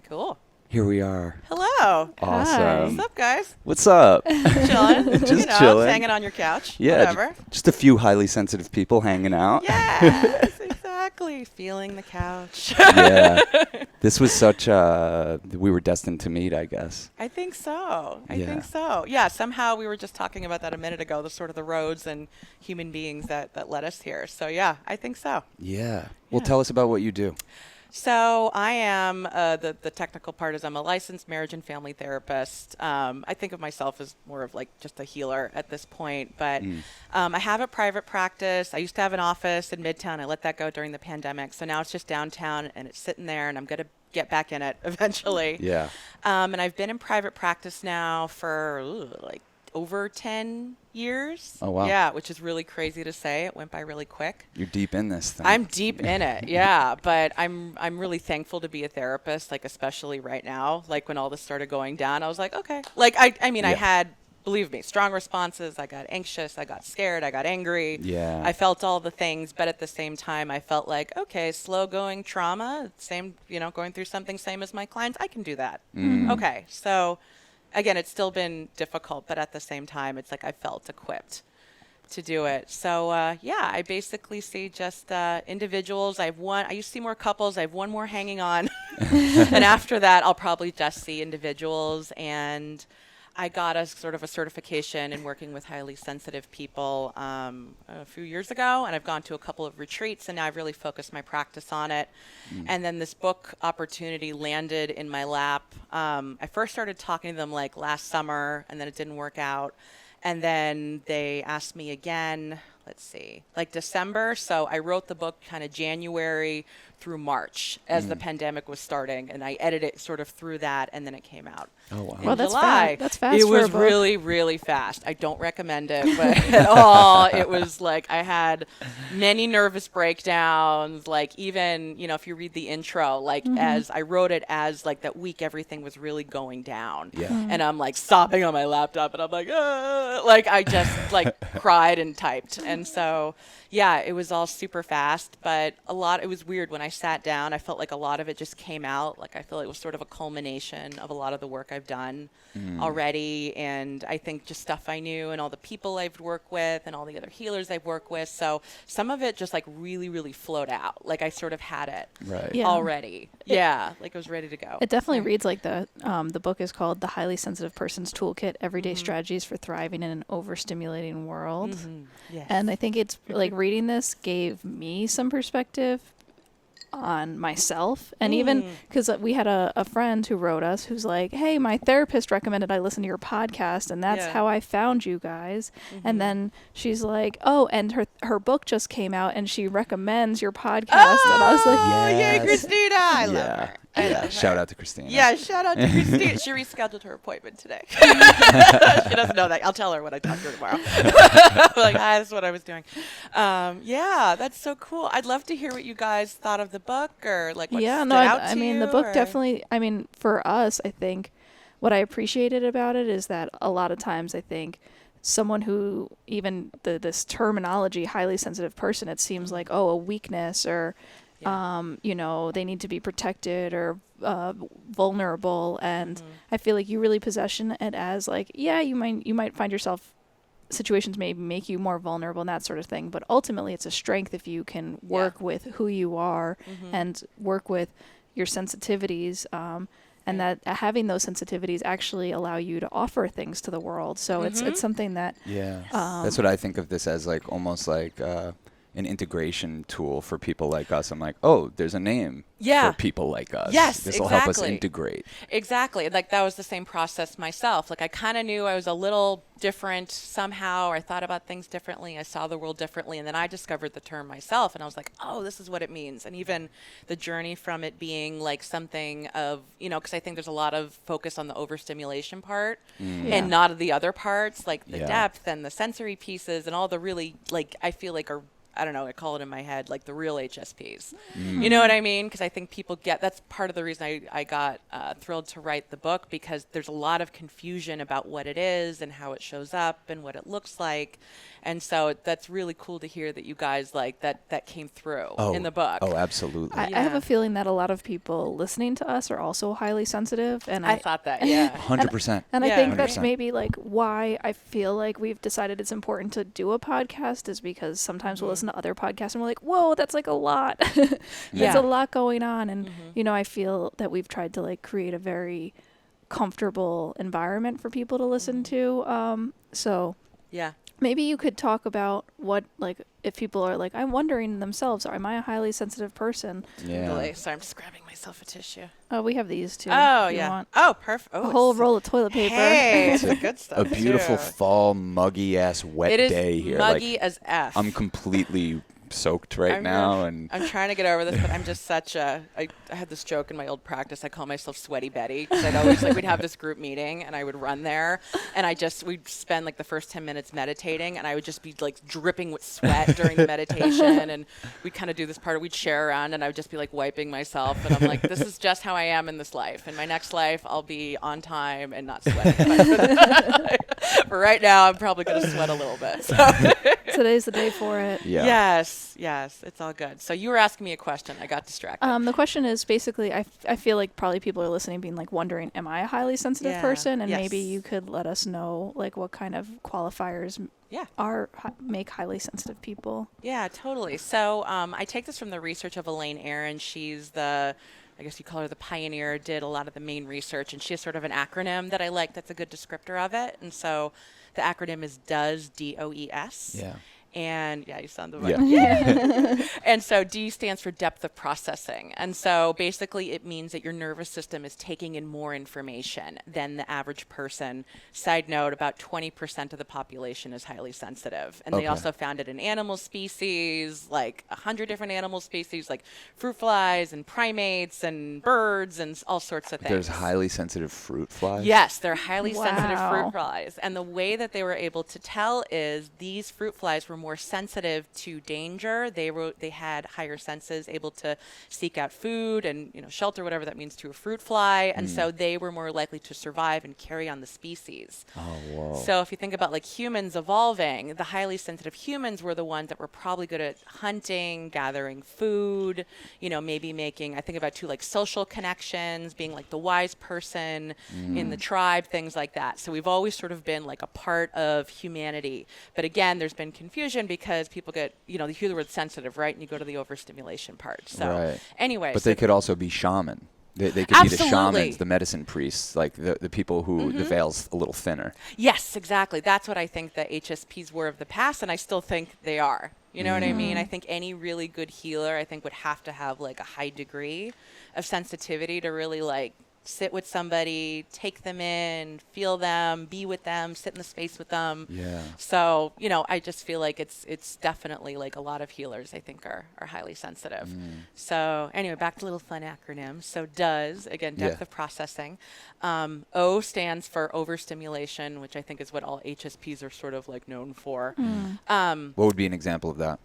Cool. Here we are. Hello. Awesome. Hi. What's up, guys? What's up? Chilling. Just chilling. Hanging on your couch. Yeah, Whatever. just a few highly sensitive people hanging out. Yes, exactly. Feeling the couch. Yeah. This was such we were destined to meet, I guess. I think so. I Yeah. think so. Yeah, somehow we were just talking about that a minute ago, the sort of the roads and human beings that led us here. So yeah, I think so. Yeah. Well, Yeah. tell us about what you do. So I am, the technical part is I'm a licensed marriage and family therapist. I think of myself as more of like just a healer at this point, but I have a private practice. I used to have an office in Midtown. I let that go during the pandemic. So now it's just downtown and it's sitting there and I'm going to get back in it eventually. Yeah. And I've been in private practice now for like over 10 years. Oh, wow. Yeah, which is really crazy to say. It went by really quick. You're deep in this thing. I'm deep in it, yeah. But I'm really thankful to be a therapist, like especially right now. Like when all this started going down, I was like, okay. Like I mean, I Yeah. had, believe me, strong responses. I got anxious, I got scared, I got angry. Yeah. I felt all the things, but at the same time, I felt like, okay, slow going trauma, same, going through something same as my clients. I can do that. Okay, so. Again, it's still been difficult, but at the same time, it's like I felt equipped to do it. So, I basically see just individuals. I used to see more couples. I have one more hanging on. And after that, I'll probably just see individuals. And I got a sort of a certification in working with highly sensitive people a few years ago, and I've gone to a couple of retreats, and now I've really focused my practice on it. And then this book opportunity landed in my lap. I first started talking to them like last summer, and then it didn't work out. And then they asked me again, like December. So I wrote the book kind of January through March as the pandemic was starting, and I edited it sort of through that, and then it came out. Oh, wow. In Well, that's July. that's fast It for a was book. really, really fast. I don't recommend it, but at all. It was like I had many nervous breakdowns. Like even, if you read the intro, like as I wrote it as like that week, everything was really going down. Yeah. And I'm like sobbing on my laptop, and I'm like, like I just like cried and typed. And so, yeah, it was all super fast, but it was weird when I sat down. I felt like a lot of it just came out. Like I feel it was sort of a culmination of a lot of the work I've done already. And I think just stuff I knew and all the people I've worked with and all the other healers I've worked with. So some of it just like really, really flowed out. Like I sort of had it Right. Yeah. already. Like it was ready to go. It definitely reads like the book is called The Highly Sensitive Person's Toolkit, Everyday Strategies for Thriving in an Overstimulating World. Yes. And I think it's like reading this gave me some perspective on myself. And even because we had a friend who wrote us who's like, hey, my therapist recommended I listen to your podcast, and that's Yeah. how I found you guys. And then she's like, oh, and her book just came out and she recommends your podcast. And I was like, Oh, yay, Yes. Christina. I love Yeah. her. I Yeah. love her. Shout out to Christina. Yeah, shout out to Christine. She rescheduled her appointment today. She doesn't know that. I'll tell her when I talk to her tomorrow. I'm like, hi, this is what I was doing. Yeah, that's so cool. I'd love to hear what you guys thought of the book, or like what stood out to I mean, the you, book or- definitely, I mean, for us, I think what I appreciated about it is that a lot of times I think someone who even this terminology, highly sensitive person, it seems like, oh, a weakness, or, they need to be protected or vulnerable. And I feel like you really position it as like, yeah, you might find yourself, situations may make you more vulnerable and that sort of thing, but ultimately it's a strength if you can work with who you are and work with your sensitivities, and that having those sensitivities actually allow you to offer things to the world. So it's something that Yeah. That's what I think of this as, like almost like an integration tool for people like us. I'm like, oh, there's a name for people like us. Yes, this will help us exactly. integrate. Exactly. Like that was the same process myself. Like I kind of knew I was a little different somehow, or I thought about things differently. I saw the world differently. And then I discovered the term myself, and I was like, oh, this is what it means. And even the journey from it being like something of, because I think there's a lot of focus on the overstimulation part and not of the other parts, like the depth and the sensory pieces and all the really, like, I feel like are I don't know, I call it in my head, like the real HSPs. You know what I mean? Because I think people that's part of the reason I got thrilled to write the book, because there's a lot of confusion about what it is and how it shows up and what it looks like. And so that's really cool to hear that you guys like that came through in the book. Oh, absolutely. I have a feeling that a lot of people listening to us are also highly sensitive. And I thought that, yeah. 100%. And I think that's 100%. maybe like why I feel like we've decided it's important to do a podcast, is because sometimes we'll listen to other podcasts and we're like, whoa, that's like a lot. There's a lot going on. And, you know, I feel that we've tried to like create a very comfortable environment for people to listen to. So Yeah. maybe you could talk about what, like, if people are like, I'm wondering themselves, am I a highly sensitive person? Yeah. Really? Sorry, I'm just grabbing myself a tissue. Oh, we have these too. Oh, if you yeah. want. Oh, perfect. Oh, A whole roll of toilet paper. Hey, it's the good stuff. A beautiful too. fall, muggy ass wet It is day here. muggy as F. I'm completely soaked right now, and I'm trying to get over this, but I'm just such a. I had this joke in my old practice. I call myself Sweaty Betty, because I'd always we'd have this group meeting and I would run there, and we'd spend like the first 10 minutes meditating, and I would just be like dripping with sweat during the meditation, and we'd kind of do this part. We'd share around, and I would just be like wiping myself, and I'm like, this is just how I am in this life. In my next life, I'll be on time and not sweating. But right now, I'm probably going to sweat a little bit. So. Today's the day for it. yeah. Yes, it's all good. So you were asking me a question. I got distracted. The question is basically, I feel like probably people are listening being like wondering, am I a highly sensitive person? And maybe you could let us know like what kind of qualifiers make highly sensitive people. Yeah, totally. So I take this from the research of Elaine Aron. She's I guess you call her the pioneer, did a lot of the main research, and she has sort of an acronym that I like that's a good descriptor of it. And so the acronym is DOES, D-O-E-S. Yeah. And you sound the Yeah. And so D stands for depth of processing. And so basically it means that your nervous system is taking in more information than the average person. Side note, about 20% of the population is highly sensitive. And they also found it in animal species, like 100 different animal species, like fruit flies and primates and birds and all sorts of things. There's highly sensitive fruit flies? Yes, they're highly sensitive Wow. fruit flies. And the way that they were able to tell is these fruit flies were more sensitive to danger. They had higher senses, able to seek out food and shelter, whatever that means to a fruit fly. And so they were more likely to survive and carry on the species. Oh, whoa. So if you think about like humans evolving, the highly sensitive humans were the ones that were probably good at hunting, gathering food, maybe making, I think about too, like social connections, being like the wise person in the tribe, things like that. So we've always sort of been like a part of humanity. But again, there's been confusion because people get, you hear the word sensitive, right? And you go to the overstimulation part. So anyway. But they could also be shaman. They could be the shamans, the medicine priests, like the people who the veil's a little thinner. Yes, exactly. That's what I think the HSPs were of the past, and I still think they are. You know what I mean? I think any really good healer, I think, would have to have like a high degree of sensitivity to really like sit with somebody, take them in, feel them, be with them, sit in the space with them. Yeah. So, I just feel like it's definitely like a lot of healers, I think, are highly sensitive. So anyway, back to little fun acronyms. So DOES, again, depth of processing. O stands for overstimulation, which I think is what all HSPs are sort of like known for. What would be an example of that?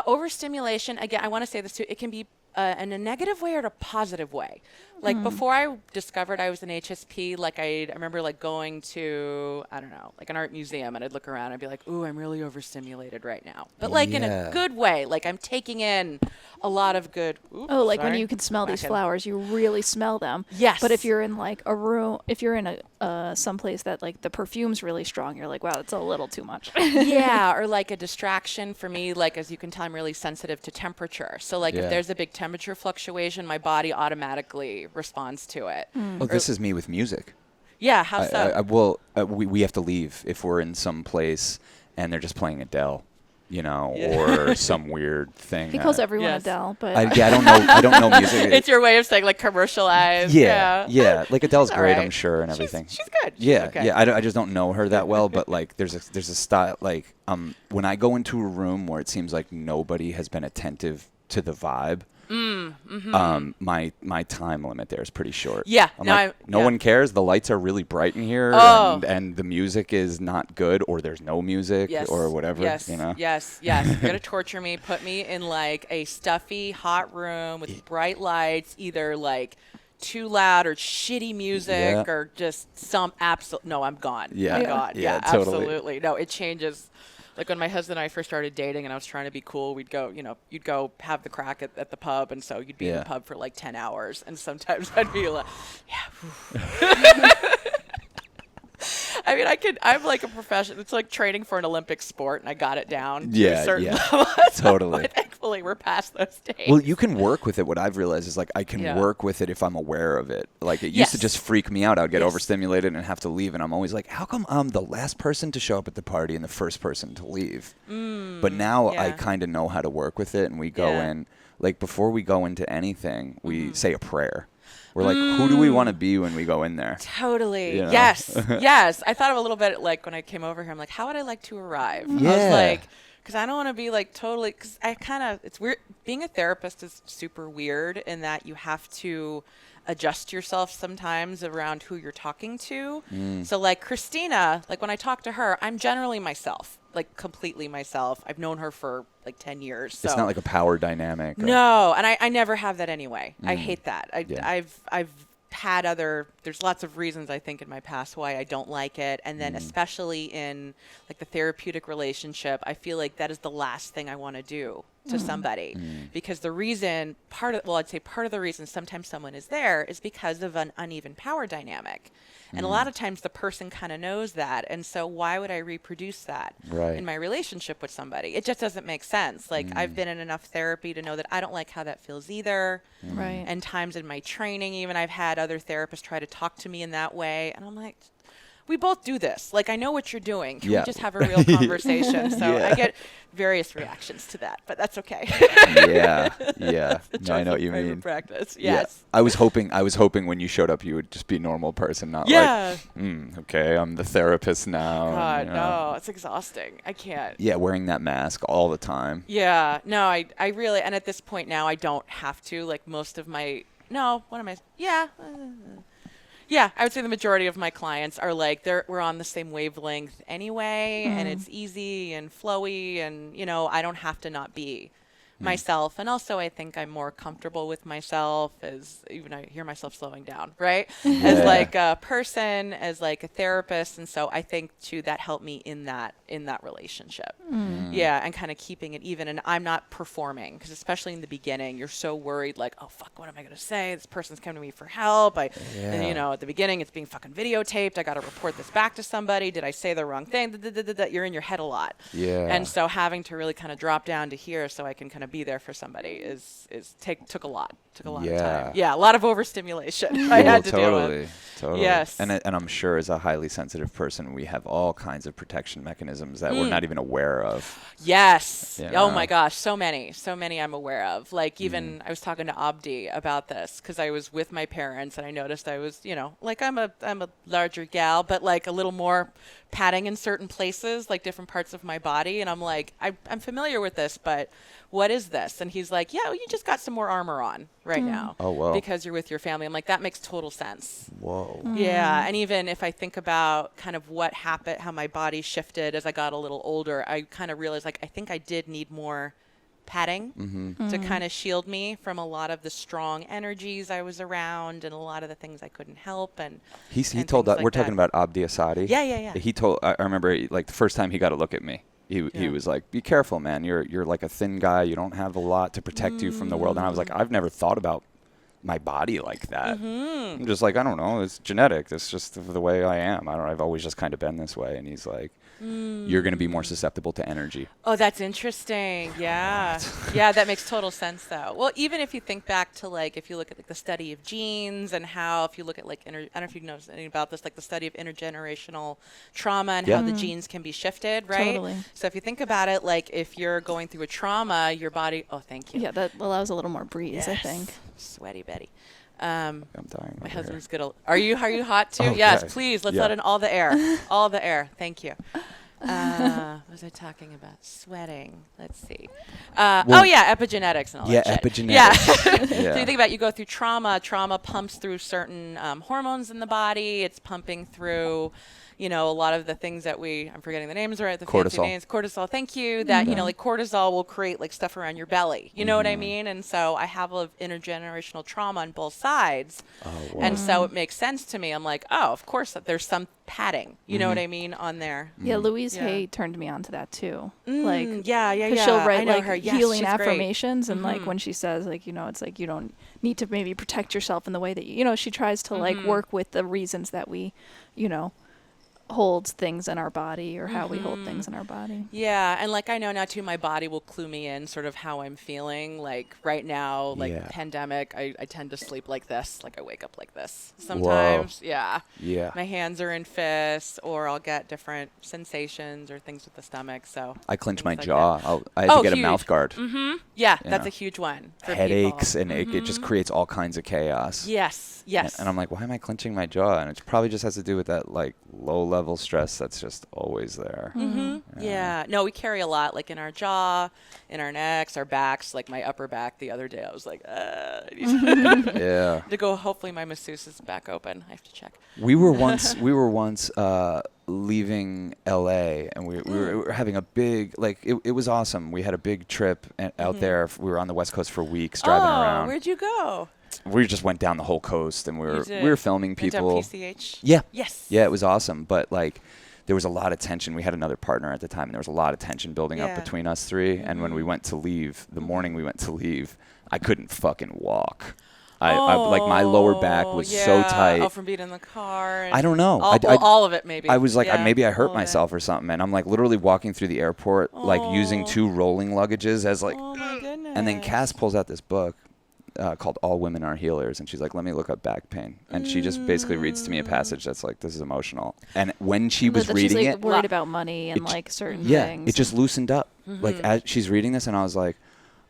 Overstimulation, again, I want to say this too, it can be in a negative way or a positive way. Like before I discovered I was an HSP, like I remember like going to, I don't know, like an art museum, and I'd look around and I'd be like, ooh, I'm really overstimulated right now. But like in a good way, like I'm taking in a lot of good. Oops, When you can smell these flowers, you really smell them. Yes. But if you're in like a room, if you're in a someplace that like the perfume's really strong, you're like, wow, that's a little too much. Yeah, or like a distraction for me, like as you can tell, I'm really sensitive to temperature. So like if there's a big temperature fluctuation, my body automatically responds to it. Oh, this is me with music. Yeah, how so? We have to leave if we're in some place and they're just playing Adele, or some weird thing. He calls everyone Adele, but I don't know music. It's your way of saying like commercialized. Yeah. Like Adele's great, right. I'm sure, and everything. She's good. Yeah. I just don't know her that well, but like there's a style like when I go into a room where it seems like nobody has been attentive to the vibe, my time limit there is pretty short. Yeah. No one cares. The lights are really bright in here, and the music is not good, or there's no music, or whatever. Yes. You know? Yes. You're gonna torture me. Put me in like a stuffy, hot room with bright lights, either like too loud or shitty music or just some absolute. No, I'm gone. Yeah. I'm gone. Yeah, totally. Absolutely. No, it changes. Like when my husband and I first started dating and I was trying to be cool, we'd go, you'd go have the crack at the pub. And so you'd be in the pub for like 10 hours. And sometimes I'd be like, I mean, I'm like a professional. It's like training for an Olympic sport, and I got it down to a certain level. Totally. Thankfully, we're past those days. Well, you can work with it. What I've realized is like I can work with it if I'm aware of it. Like it used to just freak me out. I would get overstimulated and have to leave, and I'm always like, how come I'm the last person to show up at the party and the first person to leave? But now I kind of know how to work with it, and we go in. Like before we go into anything, we say a prayer. We're like, who do we want to be when we go in there? Totally. You know? Yes. Yes. I thought of a little bit like when I came over here, I'm like, how would I like to arrive? Yeah. I was like, because I don't want to be like totally, because it's weird. Being a therapist is super weird in that you have to adjust yourself sometimes around who you're talking to. So like Christina, like when I talk to her, I'm generally myself, like completely myself. I've known her for like 10 years. So. It's not like a power dynamic. No, and I never have that anyway. I hate that. I've had there's lots of reasons I think in my past why I don't like it. And then especially in like the therapeutic relationship, I feel like that is the last thing I want to do to somebody because the reason part of the reason sometimes someone is there is because of an uneven power dynamic. And a lot of times the person kind of knows that. And so why would I reproduce that in my relationship with somebody? It just doesn't make sense. Like I've been in enough therapy to know that I don't like how that feels either. Right. And times in my training, even I've had other therapists try to talk to me in that way. And I'm like, we both do this. Like, I know what you're doing. Can we just have a real conversation? So I get various reactions to that, but that's okay. Yeah. No, I know what you mean. Practice. Yeah. Yes. I was hoping when you showed up, you would just be a normal person, not like, okay, I'm the therapist now. God, no, it's exhausting. I can't. Yeah, wearing that mask all the time. Yeah. No, I really, and at this point now, I don't have to. Like most of my, Yeah, I would say the majority of my clients are like we're on the same wavelength anyway, and it's easy and flowy, and I don't have to not be myself. And also I think I'm more comfortable with myself as even I hear myself slowing down, right? As like a person, as like a therapist. And so I think too that helped me in that relationship. Yeah, and kind of keeping it even. And I'm not performing because especially in the beginning, you're so worried like, oh fuck, what am I gonna say? This person's coming to me for help. And at the beginning it's being fucking videotaped. I gotta report this back to somebody. Did I say the wrong thing? You're in your head a lot. Yeah. And so having to really kind of drop down to here so I can kind of be there for somebody took a lot of time. Yeah, a lot of overstimulation I had to deal with. Totally. Yes. And I'm sure as a highly sensitive person, we have all kinds of protection mechanisms that we're not even aware of. Yes. Oh my gosh, so many I'm aware of. Like even I was talking to Abdi about this because I was with my parents and I noticed I was, like I'm a larger gal, but like a little more padding in certain places, like different parts of my body. And I'm like, I'm familiar with this, but what is this? And he's like, yeah, well, you just got some more armor on right now. Oh, wow. Because you're with your family. I'm like, that makes total sense. Whoa. Yeah. And even if I think about kind of what happened, how my body shifted as I got a little older, I kind of realized like, I think I did need more padding to kind of shield me from a lot of the strong energies I was around and a lot of the things I couldn't help. And he told that, like we're talking about Abdi Asadi. Yeah. He told, I remember like the first time he got a look at me. He was like, be careful, man. You're like a thin guy. You don't have a lot to protect you from the world. And I was like, I've never thought about my body like that. I'm just like, I don't know. It's genetic. It's just the way I am. I've always just kind of been this way. And he's like, you're going to be more susceptible to energy. Oh, that's interesting. Yeah. Yeah, that makes total sense, though. Well, even if you think back to, like, if you look at like, the study of genes and how, if you look at, like, I don't know if you know anything about this, like the study of intergenerational trauma and how the genes can be shifted, right? Totally. So if you think about it, like, if you're going through a trauma, your body, thank you. Yeah, that allows a little more breeze, I think. Sweaty Betty. I'm dying. My husband's good. Are you hot too? Okay. Yes, please. Let's let in all the air. All the air. Thank you. What was I talking about? Sweating. Let's see. Epigenetics and all that shit. Epigenetics. Yeah. Yeah. So you think about, you go through trauma. Trauma pumps through certain hormones in the body. It's pumping through, a lot of the things that I'm forgetting the names, right? The fancy Cortisol. names. Cortisol. Thank you. That, like cortisol will create like stuff around your belly. You know what I mean? And so I have a intergenerational trauma on both sides. Oh, wow. And so it makes sense to me. I'm like, oh, of course that there's some padding. You know what I mean? On there. Yeah, Louise Hay turned me on to that too. Yeah. Because she'll write like her. Yes, healing she's affirmations, and like when she says like, it's like you don't need to maybe protect yourself in the way that she tries to like work with the reasons that we, holds things in our body, or how we hold things in our body. Yeah, and like I know now too, my body will clue me in sort of how I'm feeling. Like right now, like pandemic, I tend to sleep like this. Like I wake up like this sometimes. Whoa. Yeah. My hands are in fists, or I'll get different sensations or things with the stomach. So I clench my like jaw. I have to get huge. a mouth guard. Yeah, that's a huge one for headaches, people. and it just creates all kinds of chaos. Yes. And I'm like, why am I clenching my jaw? And it probably just has to do with that like low level stress that's just always there. Yeah. No, we carry a lot, like in our jaw, in our necks, our backs. Like my upper back the other day, I was like, I need to go. Hopefully my masseuse is back open. I have to check. We were once leaving LA, and we were having a big, like, it was awesome. We had a big trip out there. We were on the West Coast for weeks driving around. Where'd you go? We just went down the whole coast, and we were filming people. Went down PCH? Yeah. Yes. Yeah, it was awesome. But like, there was a lot of tension. We had another partner at the time, and there was a lot of tension building up between us three. And when we went to leave, the morning we went to leave, I couldn't fucking walk. I like my lower back was so tight. Oh, from being in the car. And I don't know. All of it, maybe. I was like, maybe I hurt myself or something. And I'm like literally walking through the airport, like using 2 rolling luggages as like, oh my goodness. And then Cass pulls out this book called All Women Are Healers. And she's like, let me look up back pain. And she just basically reads to me a passage that's like, this is emotional. And when she was reading she's, like, it. worried about money and like certain things. Yeah, it just loosened up. Like as she's reading this, and I was like,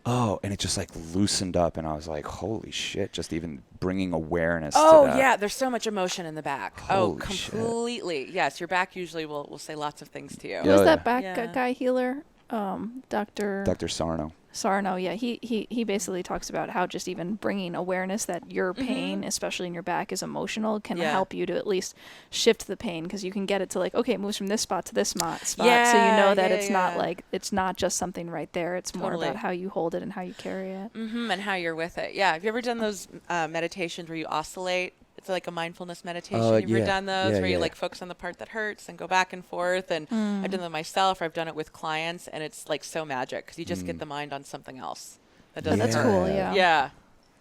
oh, and it just like loosened up, and I was like, holy shit, just even bringing awareness to that. Oh, yeah, there's so much emotion in the back. Holy completely. Shit. Yes, your back usually will say lots of things to you. Who was that back guy healer? Dr. Sarno, yeah, he basically talks about how just even bringing awareness that your pain, especially in your back, is emotional, can help you to at least shift the pain, because you can get it to like, okay, it moves from this spot to this spot, so you know that it's not like, it's not just something right there, it's more about how you hold it and how you carry it. And how you're with it. Yeah, have you ever done those meditations where you oscillate? It's like a mindfulness meditation. Have you ever done those where you like focus on the part that hurts and go back and forth? And I've done them myself, or I've done it with clients, and it's like so magic, because you just get the mind on something else that doesn't that's hurt. cool. Yeah.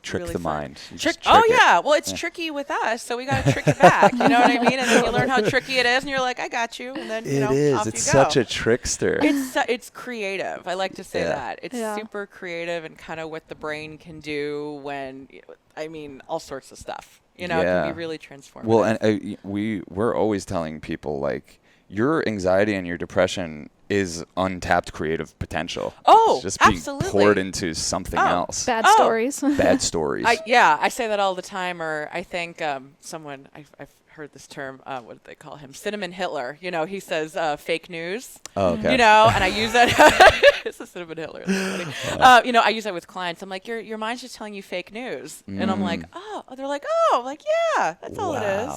Trick really the fun. mind. Well, it's tricky with us, so we got to trick it back. You know what I mean? And then you learn how tricky it is, and you're like, I got you. And then, it off is. you It's go. such a trickster. It's creative. I like to say that. It's Yeah. super creative, and kind of what the brain can do when, all sorts of stuff. It can be really transformative. Well, and we're always telling people, like, your anxiety and your depression is untapped creative potential. Oh, it's just being absolutely. poured into something else. Bad stories. Bad stories. I say that all the time. Or I think someone, I've heard this term, what did they call him? Cinnamon Hitler. He says fake news. Oh, okay. And I use that. It's a Cinnamon Hitler. That's funny. I use that with clients. I'm like, your mind's just telling you fake news. And I'm like, they're like, yeah, that's all it is.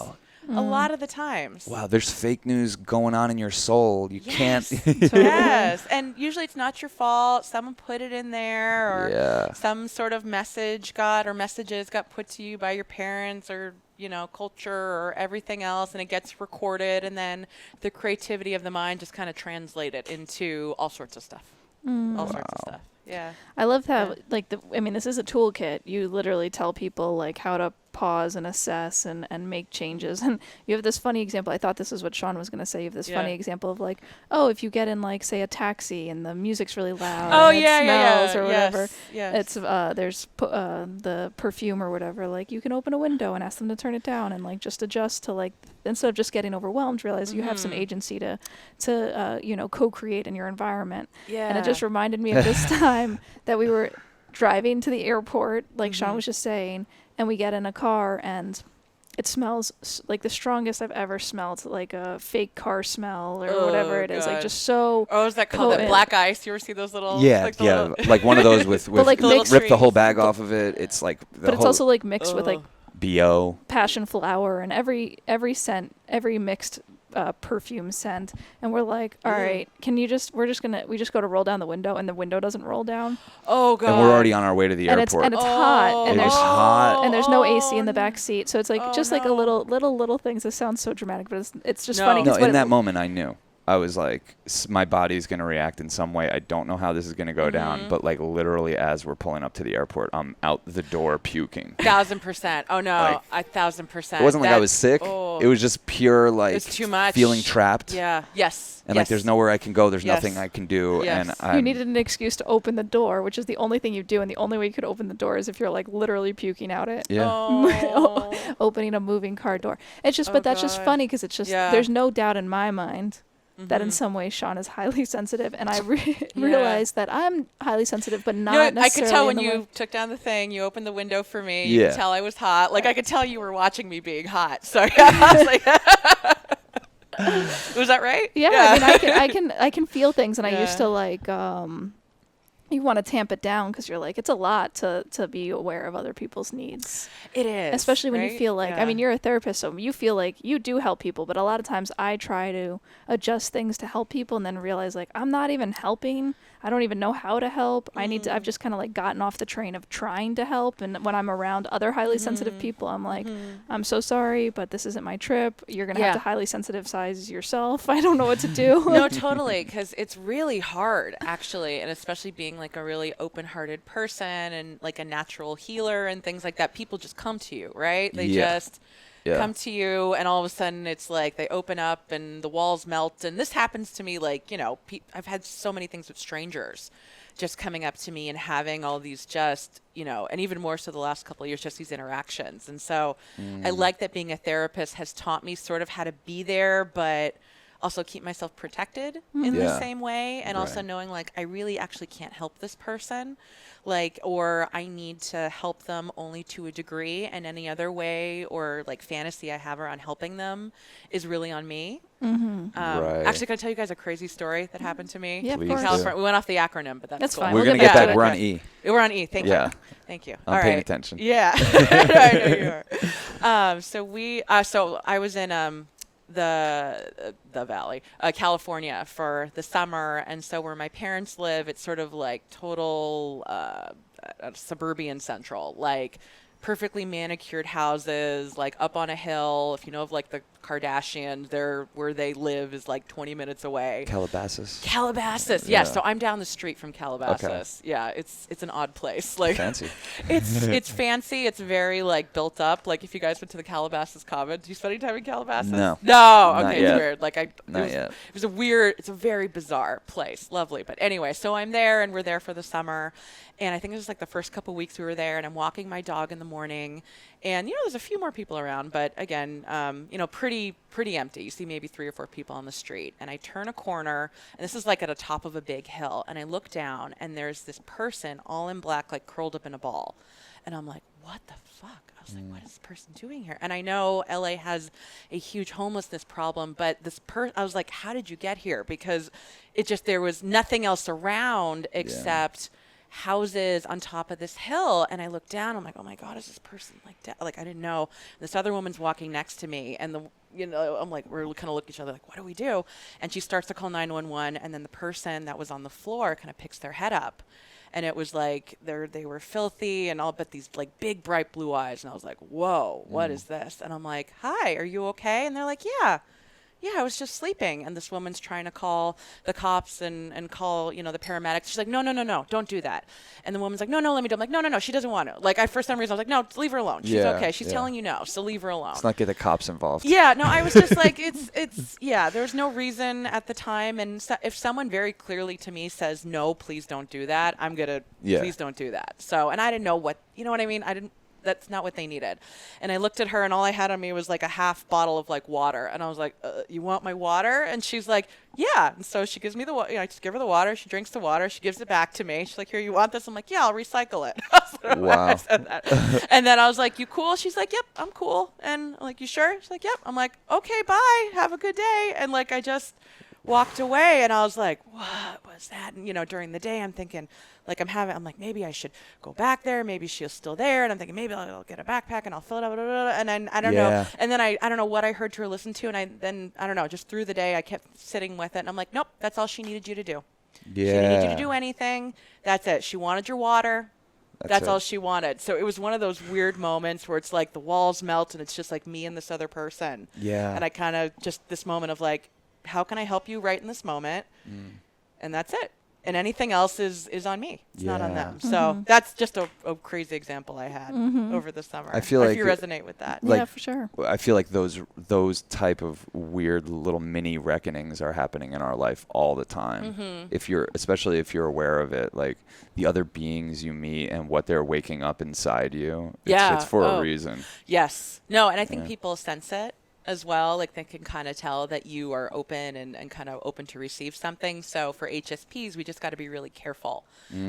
A lot of the times. Wow, there's fake news going on in your soul. You can't. Yes, and usually it's not your fault. Someone put it in there, or some sort of messages got put to you by your parents, or culture, or everything else, and it gets recorded, and then the creativity of the mind just kind of translate it into all sorts of stuff. All sorts of stuff. Yeah. I love how this is a toolkit. You literally tell people like how to pause and assess and make changes. And you have this funny example. I thought this is what Sean was going to say. You have this funny example of like, if you get in like, say, a taxi and the music's really loud, and it smells or whatever. Yes. It's there's the perfume or whatever. Like, you can open a window and ask them to turn it down, and like just adjust to like, instead of just getting overwhelmed, realize you have some agency to co-create in your environment. Yeah. And it just reminded me of this time that we were driving to the airport, like Sean was just saying, and we get in a car, and it smells like the strongest I've ever smelled, like a fake car smell or whatever it is. Like just so. Oh, is that called that black ice? You ever see those little? Yeah, like like one of those with like rip the whole bag off of it. It's like. But it's also like mixed with like BO, passion flower, and every scent, every mixed perfume scent, and we're like, all right, we just go to roll down the window, and the window doesn't roll down. Oh god! And we're already on our way to the airport. And it's hot, and it was hot, and there's no AC in the back seat, so it's like like a little things. This sounds so dramatic, but it's just funny. No, in that moment, I knew. I was like, my body's going to react in some way. I don't know how this is going to go down, but like literally as we're pulling up to the airport, I'm out the door puking. 1,000%. Oh no, 1,000%. It wasn't like I was sick. It was just pure like it's too much. Feeling trapped. Yeah. Yes. And like there's nowhere I can go. There's nothing I can do. Yes. And you needed an excuse to open the door, which is the only thing you do, and the only way you could open the door is if you're like literally puking out it. Yeah. Opening a moving car door. It's just, but that's just funny because it's just there's no doubt in my mind that in some way Sean is highly sensitive, and I realized that I'm highly sensitive, but not necessarily. I could tell when you took down the thing, you opened the window for me. You could tell I was hot. Like I could tell you were watching me being hot. So I was like, was that right? Yeah. I mean, I can feel things, and I used to like. You want to tamp it down because you're like, it's a lot to be aware of other people's needs. It is. Especially when you feel like, I mean, you're a therapist, so you feel like you do help people, but a lot of times I try to adjust things to help people and then realize like, I'm not even helping. I don't even know how to help. I've just kind of like gotten off the train of trying to help. And when I'm around other highly sensitive people, I'm like, I'm so sorry, but this isn't my trip. You're going to have to highly sensitive size yourself. I don't know what to do. No, totally. Because it's really hard actually. And especially being like a really open-hearted person and like a natural healer and things like that. People just come to you, right? They just come to you, and all of a sudden it's like they open up and the walls melt. And this happens to me, like, I've had so many things with strangers just coming up to me and having all these just, and even more so the last couple of years, just these interactions. And so I like that being a therapist has taught me sort of how to be there, but also keep myself protected in the same way, and also knowing like I really actually can't help this person, like, or I need to help them only to a degree, and any other way or like fantasy I have around helping them is really on me. Actually, can I tell you guys a crazy story that happened to me? Yeah, Please of course. do. We went off the acronym, but that's cool. fine. We're going to get back. We're on E. We're on E. Thank you. Thank you. I'm paying attention. Yeah. I know you are. So I was in the Valley, California for the summer, and so where my parents live, it's sort of like total suburban central, like perfectly manicured houses, like up on a hill. If you know of like the Kardashians, where they live is like 20 minutes away. Calabasas. Yes. So I'm down the street from Calabasas. Okay. Yeah, it's an odd place. Like fancy. It's fancy. It's very like built up. Like if you guys went to the Calabasas Common, do you spend any time in Calabasas? No. Okay, it's weird. Like It's a very bizarre place. Lovely. But anyway, so I'm there, and we're there for the summer. And I think it was like the first couple weeks we were there, and I'm walking my dog in the morning, and there's a few more people around, but again, pretty empty. You see maybe 3 or 4 people on the street, and I turn a corner, and this is like at the top of a big hill, and I look down, and there's this person all in black, like curled up in a ball, and I'm like, what the fuck? I was like, what is this person doing here? And I know LA has a huge homelessness problem, but I was like, how did you get here? Because there was nothing else around except houses on top of this hill. And I looked down, I'm like, oh my God, is this person like dead? Like, I didn't know. This other woman's walking next to me, and I'm like, we're kind of looking at each other like, what do we do? And she starts to call 911, and then the person that was on the floor kind of picks their head up. And it was like they were filthy and all, but these like big bright blue eyes. And I was like, whoa, what is this? And I'm like, hi, are you okay? And they're like, yeah, I was just sleeping. And this woman's trying to call the cops and call, the paramedics. She's like, no, don't do that. And the woman's like, no, let me do it. I'm like, no, she doesn't want to. Like, for some reason, I was like, no, leave her alone. She's okay. She's telling you no, so leave her alone. Let's not get the cops involved. Yeah, no, I was just like, there's no reason at the time. And so if someone very clearly to me says, no, please don't do that, I'm going to, please don't do that. So, and I didn't know what, you know what I mean? I didn't that's not what they needed. And I looked at her, and all I had on me was like a half bottle of like water. And I was like, you want my water? And she's like, yeah. And so she gives me the water. I just give her the water. She drinks the water. She gives it back to me. She's like, here, you want this? I'm like, yeah, I'll recycle it. Wow. I said that. And then I was like, you cool? She's like, yep, I'm cool. And I'm like, you sure? She's like, yep. I'm like, okay, bye. Have a good day. And like, I just walked away, and I was like, what was that? And, during the day I'm thinking, like, I'm like, maybe I should go back there. Maybe she's still there. And I'm thinking, maybe I'll get a backpack and I'll fill it up. And then I don't know. And then I don't know what I heard her listen to. And I don't know, just through the day, I kept sitting with it. And I'm like, nope, that's all she needed you to do. Yeah. She didn't need you to do anything. That's it. She wanted your water. That's all she wanted. So it was one of those weird moments where it's like the walls melt and it's just like me and this other person. Yeah. And I kind of just this moment of like, how can I help you right in this moment? And that's it. And anything else is on me. It's not on them. So that's just a crazy example I had over the summer. I feel like if you resonate with that. Yeah, for sure. I feel like those type of weird little mini reckonings are happening in our life all the time. Especially if you're aware of it, like the other beings you meet and what they're waking up inside you. It's for a reason. Yes. No, and I think people sense it as well. Like they can kind of tell that you are open and kind of open to receive something. So for HSPs, we just got to be really careful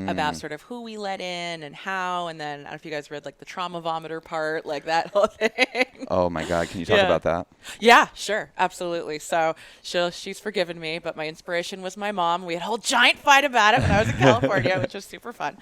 about sort of who we let in and how. And then I don't know if you guys read like the trauma vomiter part, like that whole thing. Oh my God. Can you talk about that? Yeah, sure. Absolutely. So she's forgiven me, but my inspiration was my mom. We had a whole giant fight about it when I was in California, which was super fun.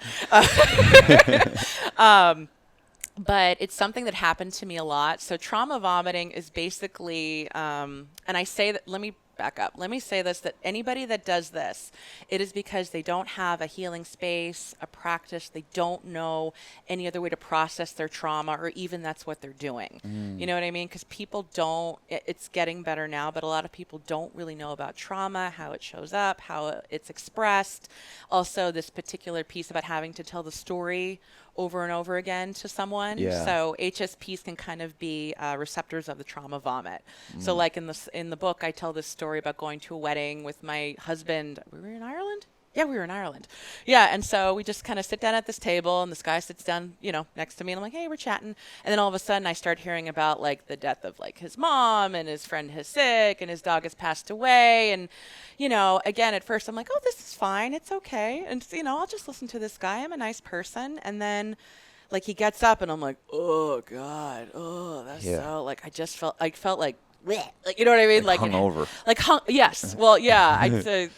But it's something that happened to me a lot. So trauma vomiting is basically, and I say that, let me back up. Let me say this, that anybody that does this, it is because they don't have a healing space, a practice. They don't know any other way to process their trauma, or even that's what they're doing. You know what I mean? Because people don't, it's getting better now, but a lot of people don't really know about trauma, how it shows up, how it's expressed. Also, this particular piece about having to tell the story over and over again to someone. Yeah. So HSPs can kind of be receptors of the trauma vomit. So like in the book, I tell this story about going to a wedding with my husband. We were in Ireland? Yeah, we were in Ireland. Yeah, and so we just kind of sit down at this table, and this guy sits down, next to me, and I'm like, hey, we're chatting. And then all of a sudden I start hearing about like the death of like his mom, and his friend is sick, and his dog has passed away. And, again, at first I'm like, oh, this is fine. It's okay. And, I'll just listen to this guy. I'm a nice person. And then like he gets up, and I'm like, oh God, oh, that's so, like, I felt like, bleh. Like, you know what I mean? Like hungover. Yes. Well, yeah.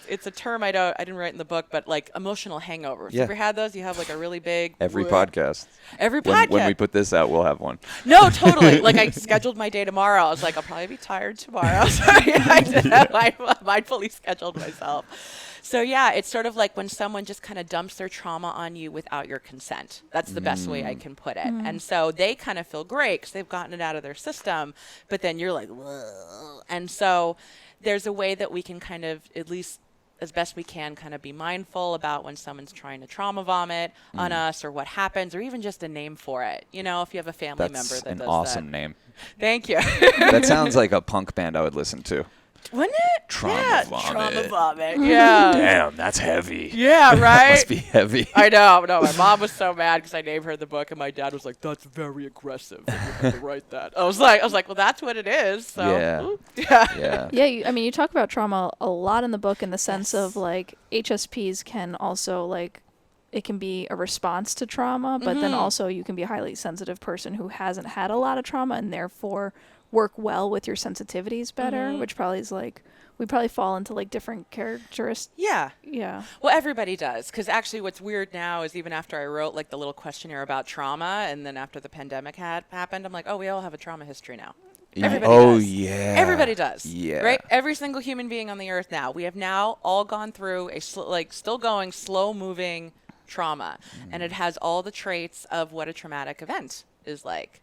It's a term I didn't write in the book, but like emotional hangovers. Yeah. Have you ever had those? You have like a really big. Every podcast. When we put this out, we'll have one. No, totally. Like I scheduled my day tomorrow. I was like, I'll probably be tired tomorrow. So I mindfully scheduled myself. So yeah, it's sort of like when someone just kind of dumps their trauma on you without your consent. That's the best way I can put it. And so they kind of feel great because they've gotten it out of their system, but then you're like, whoa. And so there's a way that we can kind of, at least as best we can, kind of be mindful about when someone's trying to trauma vomit on us, or what happens, or even just a name for it. If you have a family member that does that. That's an awesome name. Thank you. That sounds like a punk band I would listen to. Wouldn't it? Trauma vomit. Trauma vomit. Yeah. Damn, that's heavy. Yeah, right? Must be heavy. I know. No, my mom was so mad because I named her the book, and my dad was like, "That's very aggressive. You have to write that." I was like, well, that's what it is. So. Yeah. Yeah. You talk about trauma a lot in the book, in the sense of like HSPs can also like, it can be a response to trauma, but then also you can be a highly sensitive person who hasn't had a lot of trauma, and therefore work well with your sensitivities better, which probably is like, we probably fall into like different characteristics. Yeah. Yeah. Well, everybody does. Because actually what's weird now is even after I wrote like the little questionnaire about trauma, and then after the pandemic happened, I'm like, oh, we all have a trauma history now. Everybody does. Yeah. Everybody does. Yeah. Right? Every single human being on the earth now. We have now all gone through a still going, slow moving trauma. And it has all the traits of what a traumatic event is like.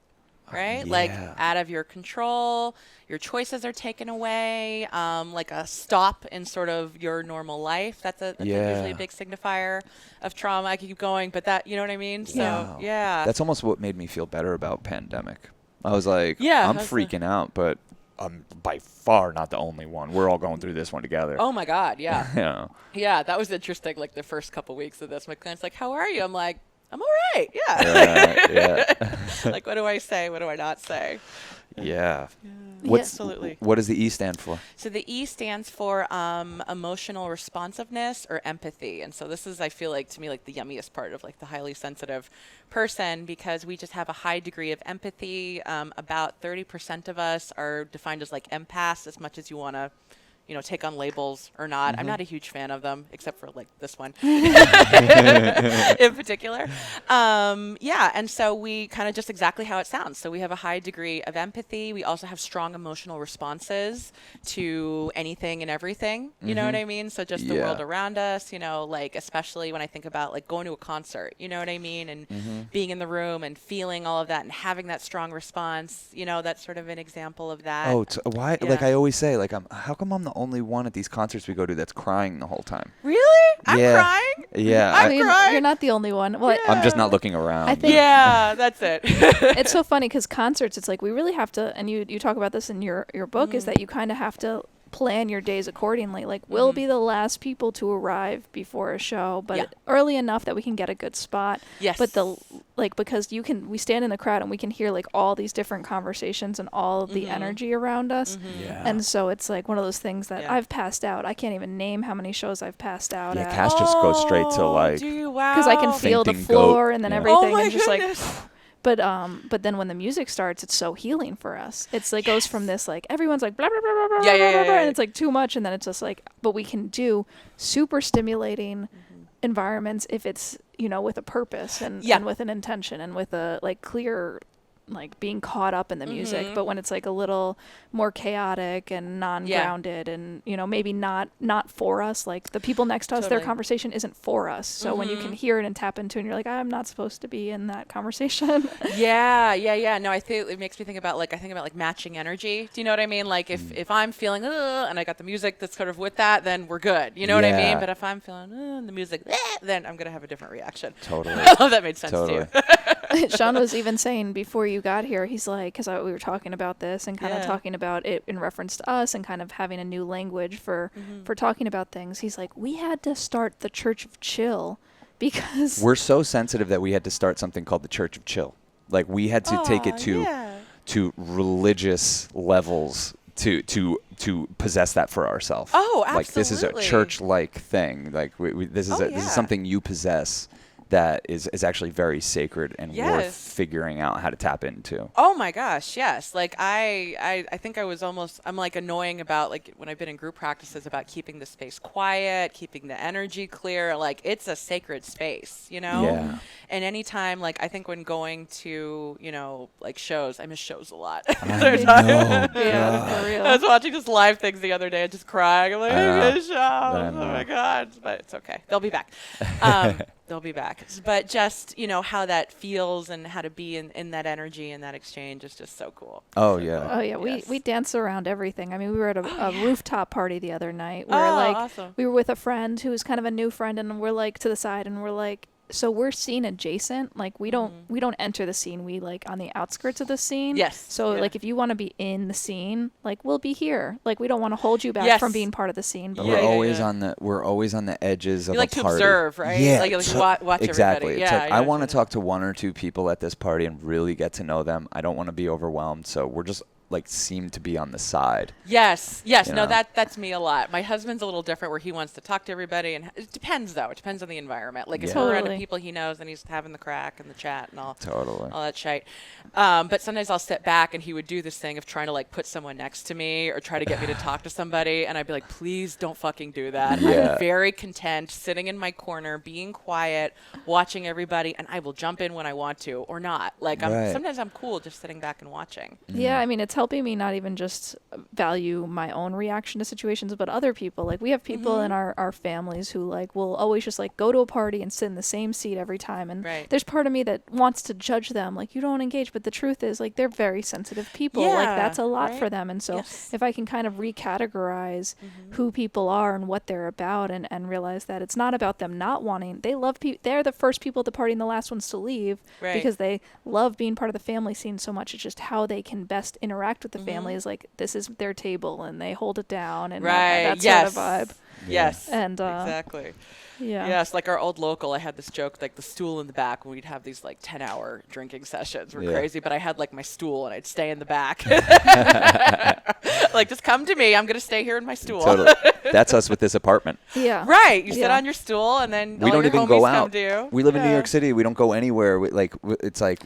Right? Like out of your control, your choices are taken away, like a stop in sort of your normal life. That's usually a big signifier of trauma. I could keep going, but that, you know what I mean? So, yeah. That's almost what made me feel better about pandemic. I was like, I'm freaking out, but I'm by far not the only one. We're all going through this one together. Oh, my God, yeah. Yeah. Yeah, that was interesting, like the first couple weeks of this. My client's like, how are you? I'm like, I'm all right. Yeah. Yeah. Like, what do I say? What do I not say? Yeah. Absolutely. What does the E stand for? So the E stands for emotional responsiveness or empathy. And so this is, I feel like, to me, like the yummiest part of like the highly sensitive person, because we just have a high degree of empathy. About 30% of us are defined as like empaths, as much as you want to, you know, take on labels or not. I'm not a huge fan of them, except for like this one in particular. Yeah, and so we kind of just exactly how it sounds. So we have a high degree of empathy. We also have strong emotional responses to anything and everything. You know what I mean? So just the world around us, you know, like especially when I think about like going to a concert, you know what I mean? And being in the room and feeling all of that and having that strong response, you know, that's sort of an example of that. Oh, why? Yeah. Like I always say, like how come I'm the only one at these concerts we go to that's crying the whole time? Really? I'm Yeah. crying? Yeah. I mean, you're not the only one. Well, I'm just not looking around. I think- Yeah, that's it. it's so funny because concerts, it's like we really have to, and you talk about this in your book, is that you kind of have to plan your days accordingly. Like we'll be the last people to arrive before a show, but early enough that we can get a good spot. Yes. But because we stand in the crowd and we can hear like all these different conversations and all the energy around us. Yeah. And so it's like one of those things that Yeah. I've passed out. I can't even name how many shows I've passed out Yeah, at. Cass just goes straight to like. Do you? Wow. Because I can feel the Fainting floor goat. and then Yeah. everything, Oh my and just goodness. like. But then when the music starts, it's so healing for us. It's like goes from this like everyone's like blah blah blah blah blah blah, blah, blah, and it's like too much, and then it's just like, but we can do super stimulating environments if it's, you know, with a purpose and with an intention and with a like clear, like being caught up in the music. But when it's like a little more chaotic and non-grounded and, you know, maybe not for us, like the people next to us, their conversation isn't for us. So when you can hear it and tap into it and you're like, I'm not supposed to be in that conversation. Yeah. No, I think it makes me think about like matching energy. Do you know what I mean? Like if I'm feeling and I got the music that's sort of with that, then we're good. You know what I mean? But if I'm feeling and the music, then I'm gonna have a different reaction. Totally. I hope that made sense to you. Sean was even saying before you got here, he's like, because we were talking about this and kind of talking about it in reference to us and kind of having a new language for talking about things. He's like, we had to start the Church of Chill because We're so sensitive that we had to start something called the Church of Chill. Like we had to take it to religious levels to possess that for ourselves. Oh, absolutely. Like this is a church-like thing. Like this is something you possess that is actually very sacred and worth figuring out how to tap into. Oh my gosh, yes. Like I think I'm like annoying about like when I've been in group practices about keeping the space quiet, keeping the energy clear. Like it's a sacred space, you know? Yeah. And anytime, like I think when going to, you know, like shows, I miss shows a lot. yeah, for real. I was watching just live things the other day and just crying. I'm like, I miss shows. Oh my God. But it's okay. They'll be back. They'll be back. But just, you know, how that feels and how to be in that energy and that exchange is just so cool. Oh, yeah. Oh, yeah. Yes. We dance around everything. I mean, we were at a rooftop party the other night. We Oh, were like, awesome. we were with a friend who was kind of a new friend, and we're like to the side, and we're like, so we're scene adjacent. Like we don't enter the scene. We like on the outskirts of the scene. Yes. So like if you want to be in the scene, like we'll be here. Like we don't want to hold you back from being part of the scene. But We're always on the edges of you like a party. to observe, right? Yeah, like watch exactly. everybody. It's Yeah, like I want to talk to one or two people at this party and really get to know them. I don't want to be overwhelmed, so we're just like seem to be on the side. Yes. You No, know? that's me a lot. My husband's a little different where he wants to talk to everybody, and it depends though. It depends on the environment. Like if we're around Totally. people he knows, then he's having the crack and the chat and all that shit. But sometimes I'll sit back and he would do this thing of trying to like put someone next to me or try to get me to talk to somebody, and I'd be like, please don't fucking do that. Yeah. I'm very content sitting in my corner, being quiet, watching everybody, and I will jump in when I want to or not. Like sometimes I'm cool just sitting back and watching. Yeah, I mean, it's helping me not even just value my own reaction to situations, but other people. Like we have people in our families who like will always just like go to a party and sit in the same seat every time. And there's part of me that wants to judge them, like you don't engage. But the truth is, like they're very sensitive people. Like that's a lot for them. And so if I can kind of recategorize who people are and what they're about, and realize that it's not about them not wanting. They love people. They're the first people at the party and the last ones to leave because they love being part of the family scene so much. It's just how they can best interact interact with the families, like this is their table and they hold it down and Right. that Yes. sort of vibe. Yes. And exactly. yeah. Yes, like our old local, I had this joke, like the stool in the back, when we'd have these like 10-hour drinking sessions. We're crazy, but I had like my stool and I'd stay in the back. Like, just come to me. I'm going to stay here in my stool. Totally. That's us with this apartment. Yeah. Right. You sit on your stool and then We all don't your even homies go come out. to you. We live in New York City. We don't go anywhere. It's like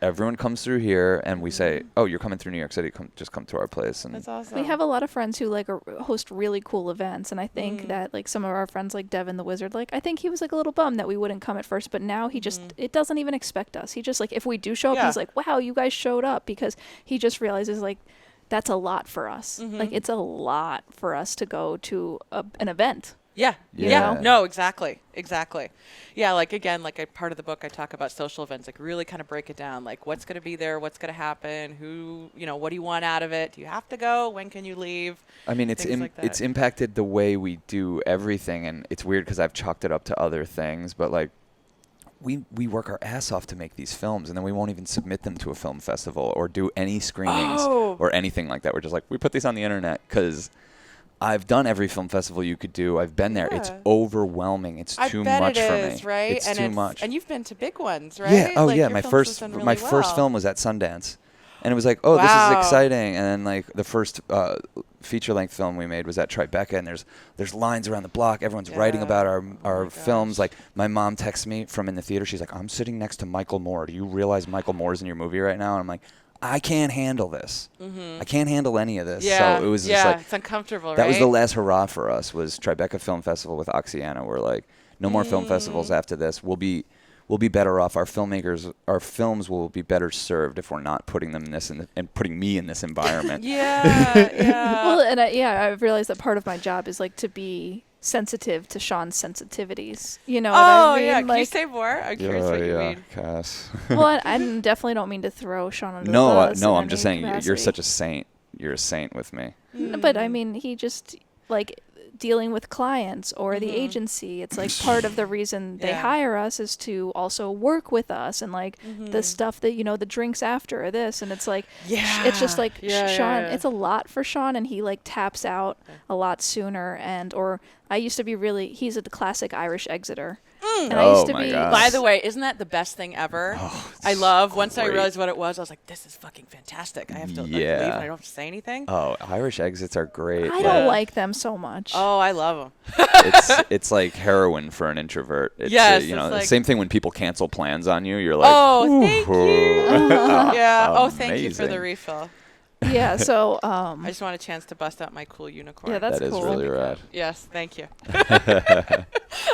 everyone comes through here, and we say, "Oh, you're coming through New York City. Just come to our place." And That's awesome. We have a lot of friends who like host really cool events, and I think that like some of our friends like Devin the Wizard, like I think he was like a little bummed that we wouldn't come at first, but now he just it doesn't even expect us. He just like if we do show up, he's like, "Wow, you guys showed up," because he just realizes like that's a lot for us. Like it's a lot for us to go to an event. Yeah. Yeah. No, exactly. Yeah, like again, like a part of the book I talk about social events, like really kind of break it down, like what's going to be there, what's going to happen, who, what do you want out of it? Do you have to go? When can you leave? I mean, it's it's impacted the way we do everything, and it's weird because I've chalked it up to other things, but like we work our ass off to make these films, and then we won't even submit them to a film festival or do any screenings or anything like that. We're just like, we put these on the internet because I've done every film festival you could do. I've been there. It's overwhelming. It's too much for me. Right? It's too much. And you've been to big ones, right? Yeah. Oh, like yeah. your My films have done really first well. film was at Sundance, and it was like, oh, this is exciting. And then like the first feature-length film we made was at Tribeca, and there's lines around the block. Everyone's writing about our films. Like my mom texts me from in the theater. She's like, I'm sitting next to Michael Moore. Do you realize Michael Moore's in your movie right now? And I'm like, I can't handle this. I can't handle any of this. Yeah. So it was just like, it's uncomfortable, that right? was the last hurrah for us, was Tribeca Film Festival with Oxiana. We're like, no more film festivals after this. We'll be better off. Our films will be better served if we're not putting them in this and putting me in this environment. Yeah. Well, and I've realized that part of my job is like to be sensitive to Sean's sensitivities. You know what I mean? Yeah. Like, Can you say more? I'm curious what you mean. Cass. well, I definitely don't mean to throw Sean under the bus. No, in I'm just any saying you're capacity. such a saint. You're a saint with me. But I mean, he just like dealing with clients or the agency. It's like part of the reason they hire us is to also work with us and like the stuff that the drinks after this, and it's like it's just like Sean. It's a lot for Sean, and he like taps out a lot sooner. Or I used to be he's a classic Irish exiter. And I used to be. gosh. By the way, isn't that the best thing ever? I love. Once I realized what it was, I was like, "This is fucking fantastic." I have to leave, and I don't have to say anything. Oh, Irish exits are great. I don't like them so much. Oh, I love them. It's like heroin for an introvert. It's, Yes, the it's like- same thing when people cancel plans on you. You're like, Oh, thank you. "Ooh." Yeah. Oh, thank you for the Amazing. refill. Yeah. So I just want a chance to bust out my cool unicorn. Yeah, that's That is cool. really rad. Yes, thank you.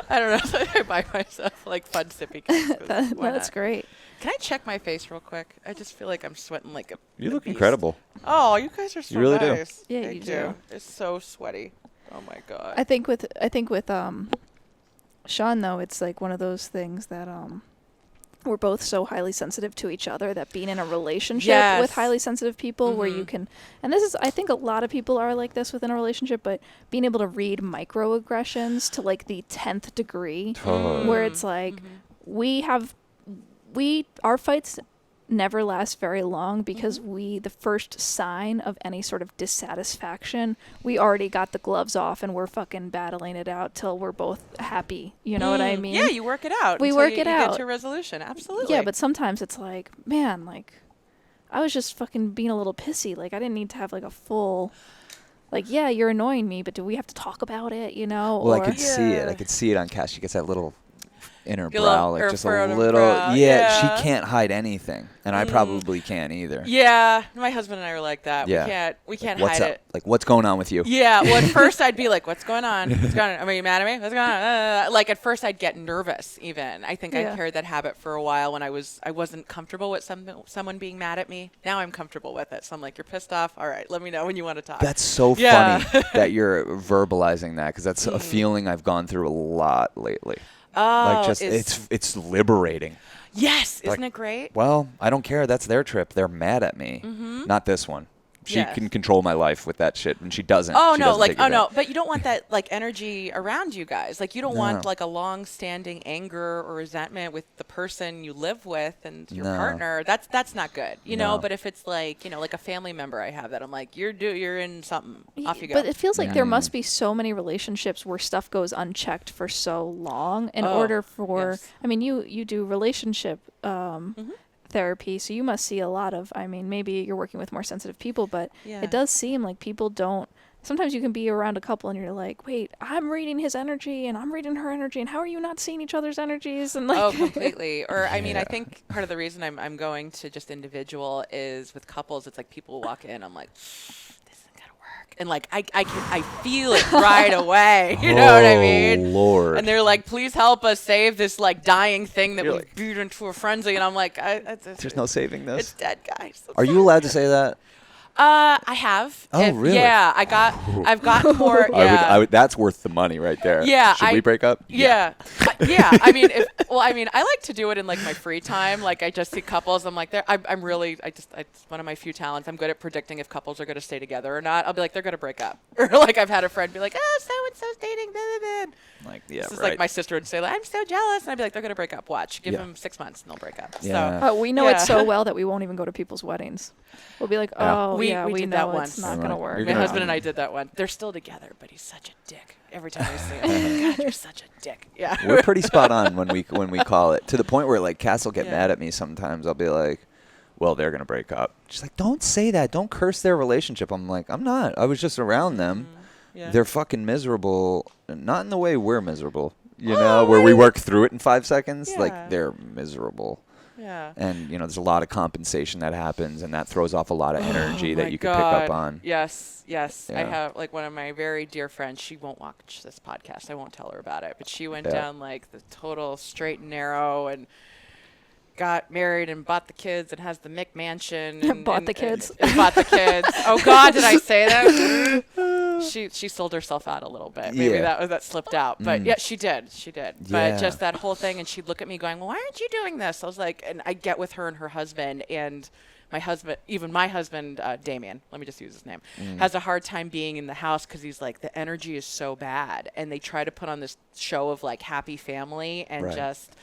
I don't know. I buy myself like fun sippy cups. that's great. Can I check my face real quick? I just feel like I'm sweating like a. You a look beast. incredible. Oh, you guys are so You really do. nice. Yeah, Thank you do. It's so sweaty. Oh my god. I think with Sean though, it's like one of those things that we're both so highly sensitive to each other that being in a relationship with highly sensitive people where you can, and this is, I think a lot of people are like this within a relationship, but being able to read microaggressions to like the 10th degree, Totally. where it's like our fights never last very long because the first sign of any sort of dissatisfaction, we already got the gloves off and we're fucking battling it out till we're both happy. You know what I mean? Yeah, you work it out. We until work you it get out. to a resolution. Absolutely. Yeah, but sometimes it's like, man, like, I was just fucking being a little pissy. Like, I didn't need to have like a full, like, yeah, you're annoying me, but do we have to talk about it, you know? Well, or, I could see it. Yeah. I could see it on Cass. She gets that little inner Get a little brow, like just a furrowed little. brow. Yeah, Yeah. she can't hide anything, and I probably can't either. Yeah, my husband and I are like that. Yeah. We can't What's hide up? it. Like, what's going on with you? Yeah, well, at first I'd be like, what's going on? What's going on? Are you mad at me? What's going on? Like, at first I'd get nervous even. I think I carried that habit for a while when I wasn't comfortable with someone being mad at me. Now I'm comfortable with it. So I'm like, you're pissed off? All right, let me know when you want to talk. That's so Yeah. funny that you're verbalizing that, because that's a feeling I've gone through a lot lately. Oh, Like, just it's liberating. yes. Like, Isn't it great? Well, I don't care. That's their trip. They're mad at me. Not this one. She can control my life with that shit, and she doesn't. Oh, she no, doesn't like, take oh, it no, back. but you don't want that, like, energy around you guys. Like, you don't want, No. like, a long-standing anger or resentment with the person you live with and your No. partner. That's not good, you No. know? But if it's, like, you know, like a family member I have that I'm like, you're in something. Off you go. But it feels like there must be so many relationships where stuff goes unchecked for so long in order for, yes. I mean, you do relationship therapy, so you must see a lot of, I mean, maybe you're working with more sensitive people, but it does seem like people don't, sometimes you can be around a couple and you're like, wait, I'm reading his energy and I'm reading her energy, and how are you not seeing each other's energies? And like, Oh, completely. Or, I mean, I think part of the reason I'm going to just individual is with couples, it's like people walk in, I'm like, this isn't going to work. And like, I feel it right away. You know what I mean? Lord. And they're like, please help us save this like dying thing that we beat into a frenzy. And I'm like, there's no saving this. It's dead, guys. Are you allowed to say that? I have. Oh, really? Yeah, I've gotten more. Yeah. I would, that's worth the money right there. Yeah. Should we break up? Yeah. Yeah. I mean, I like to do it in like my free time. Like I just see couples. I'm like, I'm really, it's one of my few talents. I'm good at predicting if couples are going to stay together or not. I'll be like, they're going to break up. Or like I've had a friend be like, oh, so-and-so's dating. Blah, blah, blah. Like, yeah, this is right. like my sister would say, like, I'm so jealous. And I'd be like, they're going to break up. Watch. Give Yeah. them 6 months and they'll break up. Yeah. So, we know it so well that we won't even go to people's weddings. We'll be like, oh, we we did know that it's once. not going to work. My husband and I did that one. They're still together, but he's such a dick. Every time I see him, I'm like, God, you're such a dick. Yeah. We're pretty spot on when we call it, to the point where like Cass will get mad at me sometimes. I'll be like, well, they're going to break up. She's like, don't say that. Don't curse their relationship. I'm like, I'm not. I was just around them. Yeah. They're fucking miserable. Not in the way we're miserable, you know, where we work through it in 5 seconds. Yeah. Like, they're miserable. Yeah. And, you know, there's a lot of compensation that happens, and that throws off a lot of energy that you can pick God. up on. Yes. I Yeah. have like one of my very dear friends. She won't watch this podcast. I won't tell her about it. But she went Yeah. down like the total straight and narrow and got married and bought the kids and has the McMansion. And Bought the kids. And bought the kids. Oh God, did I say that? She sold herself out a little bit. Maybe Yeah. that slipped out. But yeah, she did. Yeah. But just that whole thing, and she'd look at me going, well, why aren't you doing this? I was like, and I get with her and her husband, and my husband, Damien, let me just use his name, has a hard time being in the house because he's like, the energy is so bad. And they try to put on this show of like happy family, and just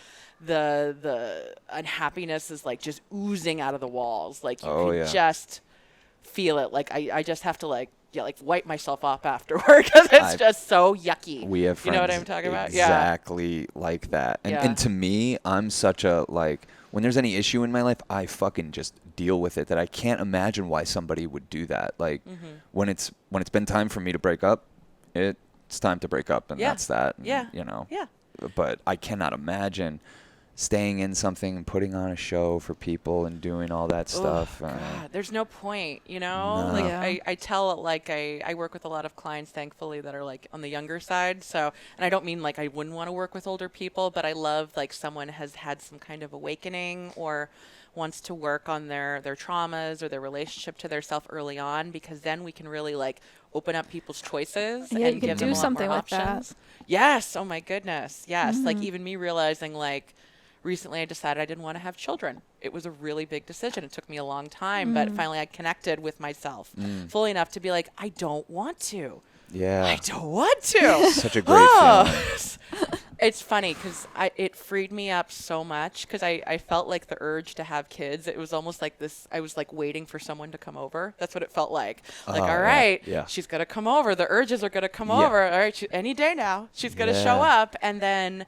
the unhappiness is like just oozing out of the walls. Like you can just feel it. Like I just have to like wipe myself off afterward because it's just so yucky. We have friends, you know what I'm talking about? Exactly like that. And to me, I'm such a, like, when there's any issue in my life, I fucking just deal with it, that I can't imagine why somebody would do that. Like when it's been time for me to break up, it's time to break up, and that's that. And, you know. Yeah. But I cannot imagine staying in something and putting on a show for people and doing all that stuff. God, there's no point, you know? No. Like I tell it like I work with a lot of clients, thankfully, that are like on the younger side. So, and I don't mean like I wouldn't want to work with older people, but I love like someone has had some kind of awakening or wants to work on their traumas or their relationship to their self early on, because then we can really like open up people's choices and you can give them do a lot something more with that. options. Yes. Oh my goodness. Yes. Like even me realizing like, recently I decided I didn't want to have children. It was a really big decision. It took me a long time, but finally I connected with myself fully enough to be like, I don't want to. Yeah. I don't want to. Such a great feeling. It's funny because it freed me up so much, because I felt like the urge to have kids. It was almost like this. I was like waiting for someone to come over. That's what it felt like. Like, all right, she's going to come over. The urges are going to come over. All right, any day now. She's going to show up. And then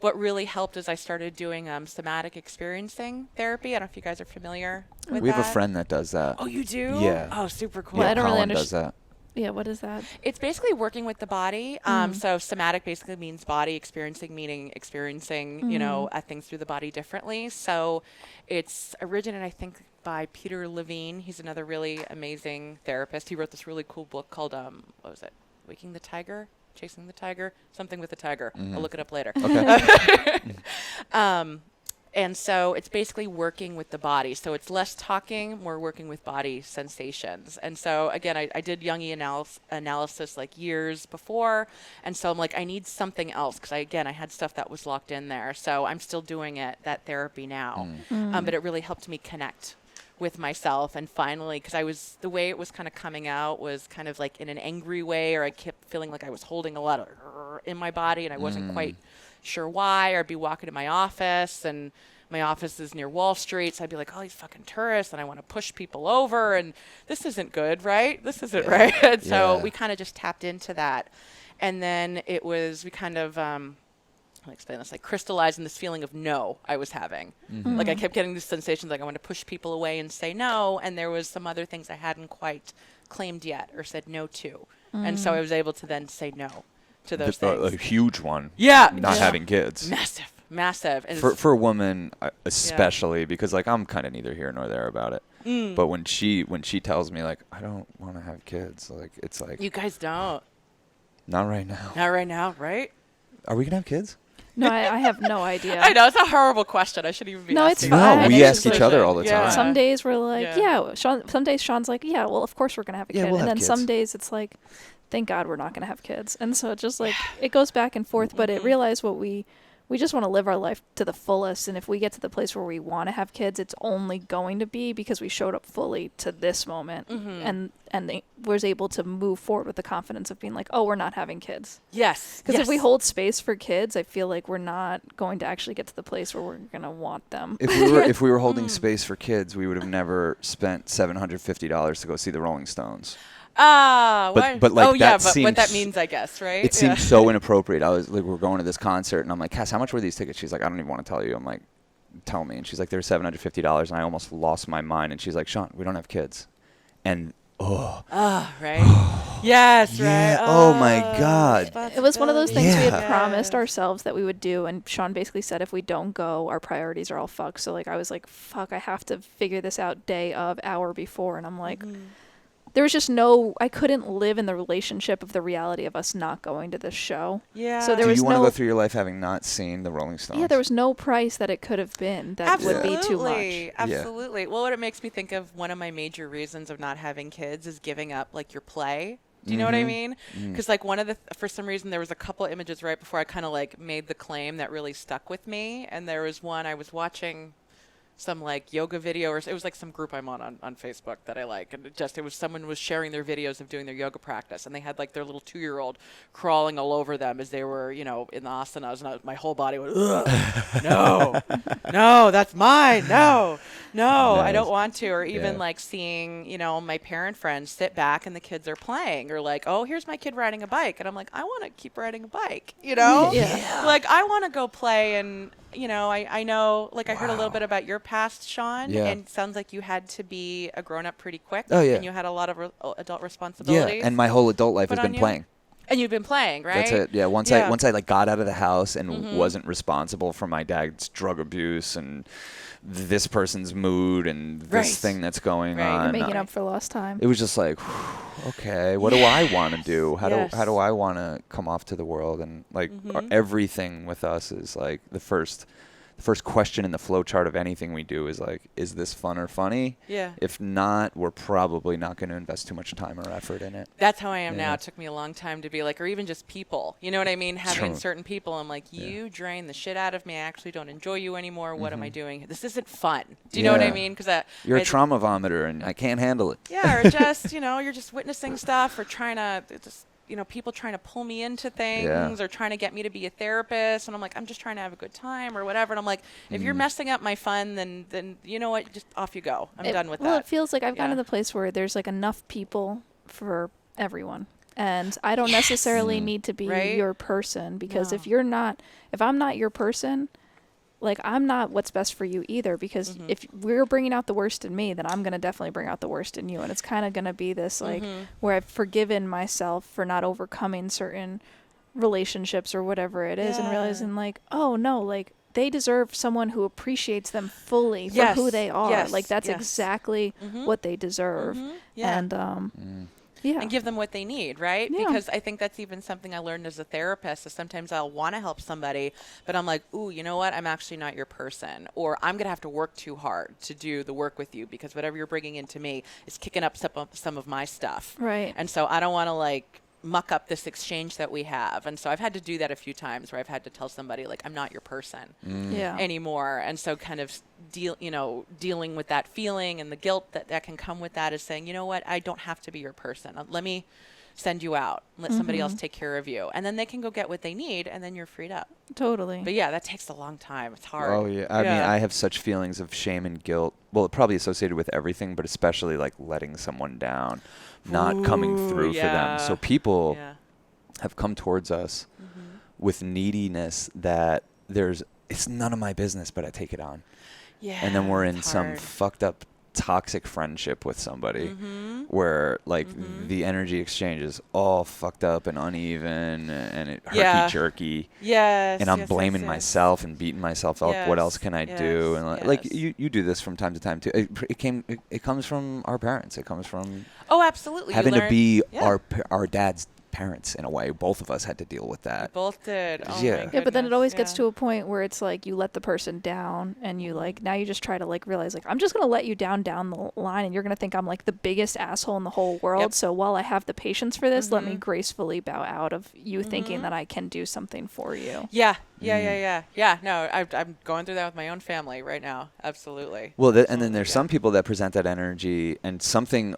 what really helped is I started doing somatic experiencing therapy. I don't know if you guys are familiar with that. We have a friend that does that. Oh, you do? Yeah. Oh, super cool. Yeah, I don't really Colin does that. Yeah, what is that? It's basically working with the body. So somatic basically means body, experiencing meaning experiencing, you know, things through the body differently. So it's originated, I think, by Peter Levine. He's another really amazing therapist. He wrote this really cool book called, what was it? Waking the Tiger? Chasing the Tiger? Something with the tiger. I'll look it up later. Okay. And so it's basically working with the body. So it's less talking, more working with body sensations. And so, again, I did Jungian analysis like years before. And so I'm like, I need something else, because I had stuff that was locked in there. So I'm still doing that therapy now. But it really helped me connect with myself. And finally, because the way it was kind of coming out was kind of like in an angry way, or I kept feeling like I was holding a lot of in my body and I wasn't quite sure why. Or I'd be walking to my office, and my office is near Wall Street, so I'd be like, oh, these fucking tourists, and I want to push people over, and this isn't good, right? This isn't right. And so we kind of just tapped into that. And then we kind of, I'll explain this, like crystallizing this feeling of no I was having. Like I kept getting these sensations like I want to push people away and say no, and there was some other things I hadn't quite claimed yet or said no to. And so I was able to then say no to those things. A huge one. Yeah. Not having kids. Massive. And for a woman especially, because like I'm kind of neither here nor there about it. But when she tells me like I don't want to have kids, like it's like, you guys don't. Not right now. Not right now, right? Are we gonna have kids? No, I have no idea. I know, it's a horrible question. I shouldn't even be asking. No, it's fine. No, we ask each other all the time. Some days we're like, Sean, some days Sean's like, yeah, well, of course we're going to have a kid. We'll and then kids. some days it's like, thank God we're not going to have kids. And so it just like, it goes back and forth, but it realized what we just want to live our life to the fullest. And if we get to the place where we want to have kids, it's only going to be because we showed up fully to this moment and they was able to move forward with the confidence of being like, oh, we're not having kids. Yes. Because if we hold space for kids, I feel like we're not going to actually get to the place where we're going to want them. If we were holding space for kids, we would have never spent $750 to go see the Rolling Stones. But like what that means, I guess, right? It seems so inappropriate. I was like, we're going to this concert, and I'm like, Cass, how much were these tickets? She's like, I don't even want to tell you. I'm like, tell me. And she's like, they're $750, and I almost lost my mind. And she's like, Sean, we don't have kids. And right. Yes, right. Oh my God. It was one of those things we had promised ourselves that we would do, and Sean basically said if we don't go, our priorities are all fucked. So like I was like, fuck, I have to figure this out day of, hour before, and I'm like. There was just I couldn't live in the relationship of the reality of us not going to this show. Yeah. So Do you want to go through your life having not seen the Rolling Stones? Yeah, there was no price that it could have been that would be too much. Absolutely. Yeah. Well, what it makes me think of, one of my major reasons of not having kids is giving up like your play. Do you know what I mean? Because like for some reason, there was a couple images right before I kind of like made the claim that really stuck with me. And there was one I was watching some like yoga video, or it was like some group I'm on Facebook that I like, and it was someone was sharing their videos of doing their yoga practice, and they had like their little 2-year-old crawling all over them as they were, in the asanas, and my whole body went, no, that's mine, no, I don't want to. Or even like seeing, my parent friends sit back and the kids are playing, or like, oh, here's my kid riding a bike, and I'm like, I want to keep riding a bike, like I want to go play. And I know, like, I heard a little bit about your past, Sean, and it sounds like you had to be a grown-up pretty quick. Oh, yeah. And you had a lot of adult responsibilities. Yeah, and my whole adult life has been playing. And you've been playing, right? That's it. Yeah, once I like got out of the house and wasn't responsible for my dad's drug abuse and this person's mood and this thing that's going on. You're making up for lost time. It was just like, okay, what do I want to do? How do I want to come off to the world? And like everything with us is like the first question in the flow chart of anything we do is like, is this fun or funny? Yeah. If not, we're probably not going to invest too much time or effort in it. That's how I am now. It took me a long time to be like, or even just people. You know what I mean? Having certain people, I'm like, you drain the shit out of me. I actually don't enjoy you anymore. What am I doing? This isn't fun. Do you know what I mean? Because you're a trauma vomiter, and I can't handle it. Yeah, or just you're just witnessing stuff, or trying to just. People trying to pull me into things or trying to get me to be a therapist. And I'm like, I'm just trying to have a good time or whatever. And I'm like, if you're messing up my fun, then you know what? Just off you go. I'm done with that. Well, it feels like I've gotten to the place where there's like enough people for everyone. And I don't necessarily need to be your person, because if I'm not your person, like, I'm not what's best for you either, because if we're bringing out the worst in me, then I'm going to definitely bring out the worst in you. And it's kind of going to be this, like, where I've forgiven myself for not overcoming certain relationships or whatever it is, and realizing, like, oh, no, like, they deserve someone who appreciates them fully for who they are. Like, that's exactly what they deserve. And, and give them what they need, right? Yeah. Because I think that's even something I learned as a therapist, is sometimes I'll want to help somebody, but I'm like, ooh, you know what? I'm actually not your person. Or I'm going to have to work too hard to do the work with you, because whatever you're bringing into me is kicking up some of my stuff. Right. And so I don't want to, like, muck up this exchange that we have. And so I've had to do that a few times where I've had to tell somebody like, I'm not your person anymore. And so kind of dealing with that feeling and the guilt that can come with that is saying, you know what, I don't have to be your person. Let me send you out, let somebody else take care of you. And then they can go get what they need and then you're freed up. Totally. But yeah, that takes a long time. It's hard. Oh yeah. I mean, I have such feelings of shame and guilt. Well, probably associated with everything, but especially like letting someone down, not coming through for them. So people have come towards us with neediness that it's none of my business, but I take it on. Yeah. And then we're in some fucked up toxic friendship with somebody where like the energy exchange is all fucked up and uneven and it herky-jerky. Yes. And I'm blaming myself and beating myself up. What else can I do? And like you do this from time to time too. It comes from our parents. It comes from absolutely having to be our dad's parents in a way. Both of us had to deal with that. We both did. Oh Yeah. Yeah, but then it always gets to a point where it's like you let the person down and you like now you just try to like realize like I'm just going to let you down the line and you're going to think I'm like the biggest asshole in the whole world. So while I have the patience for this, let me gracefully bow out of you thinking that I can do something for you. Yeah. No, I'm going through that with my own family right now. Absolutely. Well, and then there's some people that present that energy and something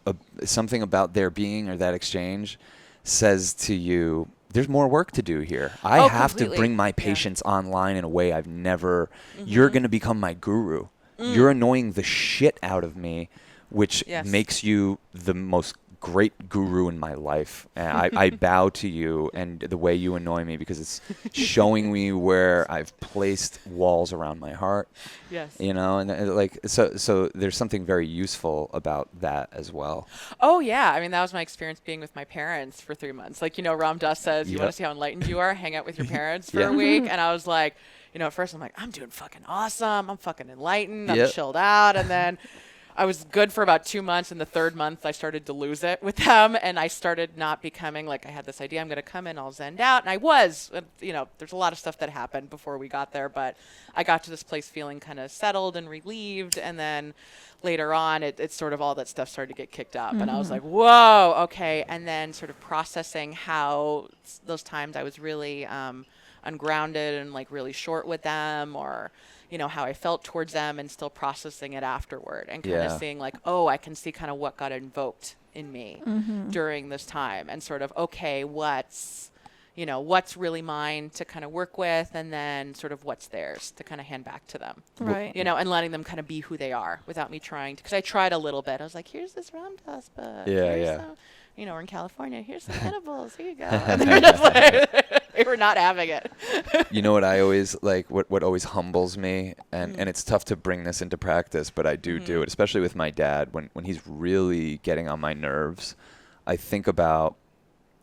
about their being or that exchange says to you, there's more work to do here. I have to bring my patience online in a way I've never. You're going to become my guru. You're annoying the shit out of me, which makes you the most great guru in my life. And I bow to you and the way you annoy me because it's showing me where I've placed walls around my heart. Yes. You know, and like so there's something very useful about that as well. Oh yeah, I mean that was my experience being with my parents for 3 months. Like Ram Dass says, you want to see how enlightened you are, hang out with your parents for a week. And I was like, at first I'm like, I'm doing fucking awesome. I'm fucking enlightened. I'm chilled out. And then I was good for about 2 months. And the third month, I started to lose it with them. And I started not becoming like I had this idea, I'm going to come in, I'll zen out. And I was, there's a lot of stuff that happened before we got there. But I got to this place feeling kind of settled and relieved. And then later on, it's sort of all that stuff started to get kicked up. And I was like, whoa, okay. And then sort of processing how those times I was really ungrounded and like really short with them or how I felt towards them and still processing it afterward and kind of seeing like, I can see kind of what got invoked in me during this time and sort of, okay, what's really mine to kind of work with and then sort of what's theirs to kind of hand back to them. Right. And letting them kind of be who they are without me trying to, because I tried a little bit. I was like, here's this Ram Dass book. Some, we're in California. Here's some edibles. Here you go. And they're just like, they were not having it. You know what I always like, what always humbles me, and it's tough to bring this into practice, but I do it, especially with my dad. When he's really getting on my nerves, I think about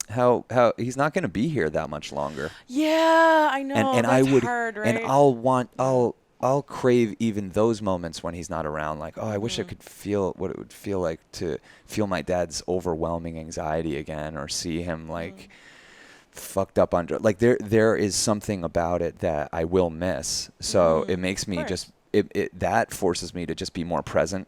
how he's not going to be here that much longer. Yeah, I know. And that's I would, hard, right? and I'll crave even those moments when he's not around. Like, I wish I could feel what it would feel like to feel my dad's overwhelming anxiety again, or see him like fucked up under. Like there is something about it that I will miss. So it makes me just that forces me to just be more present.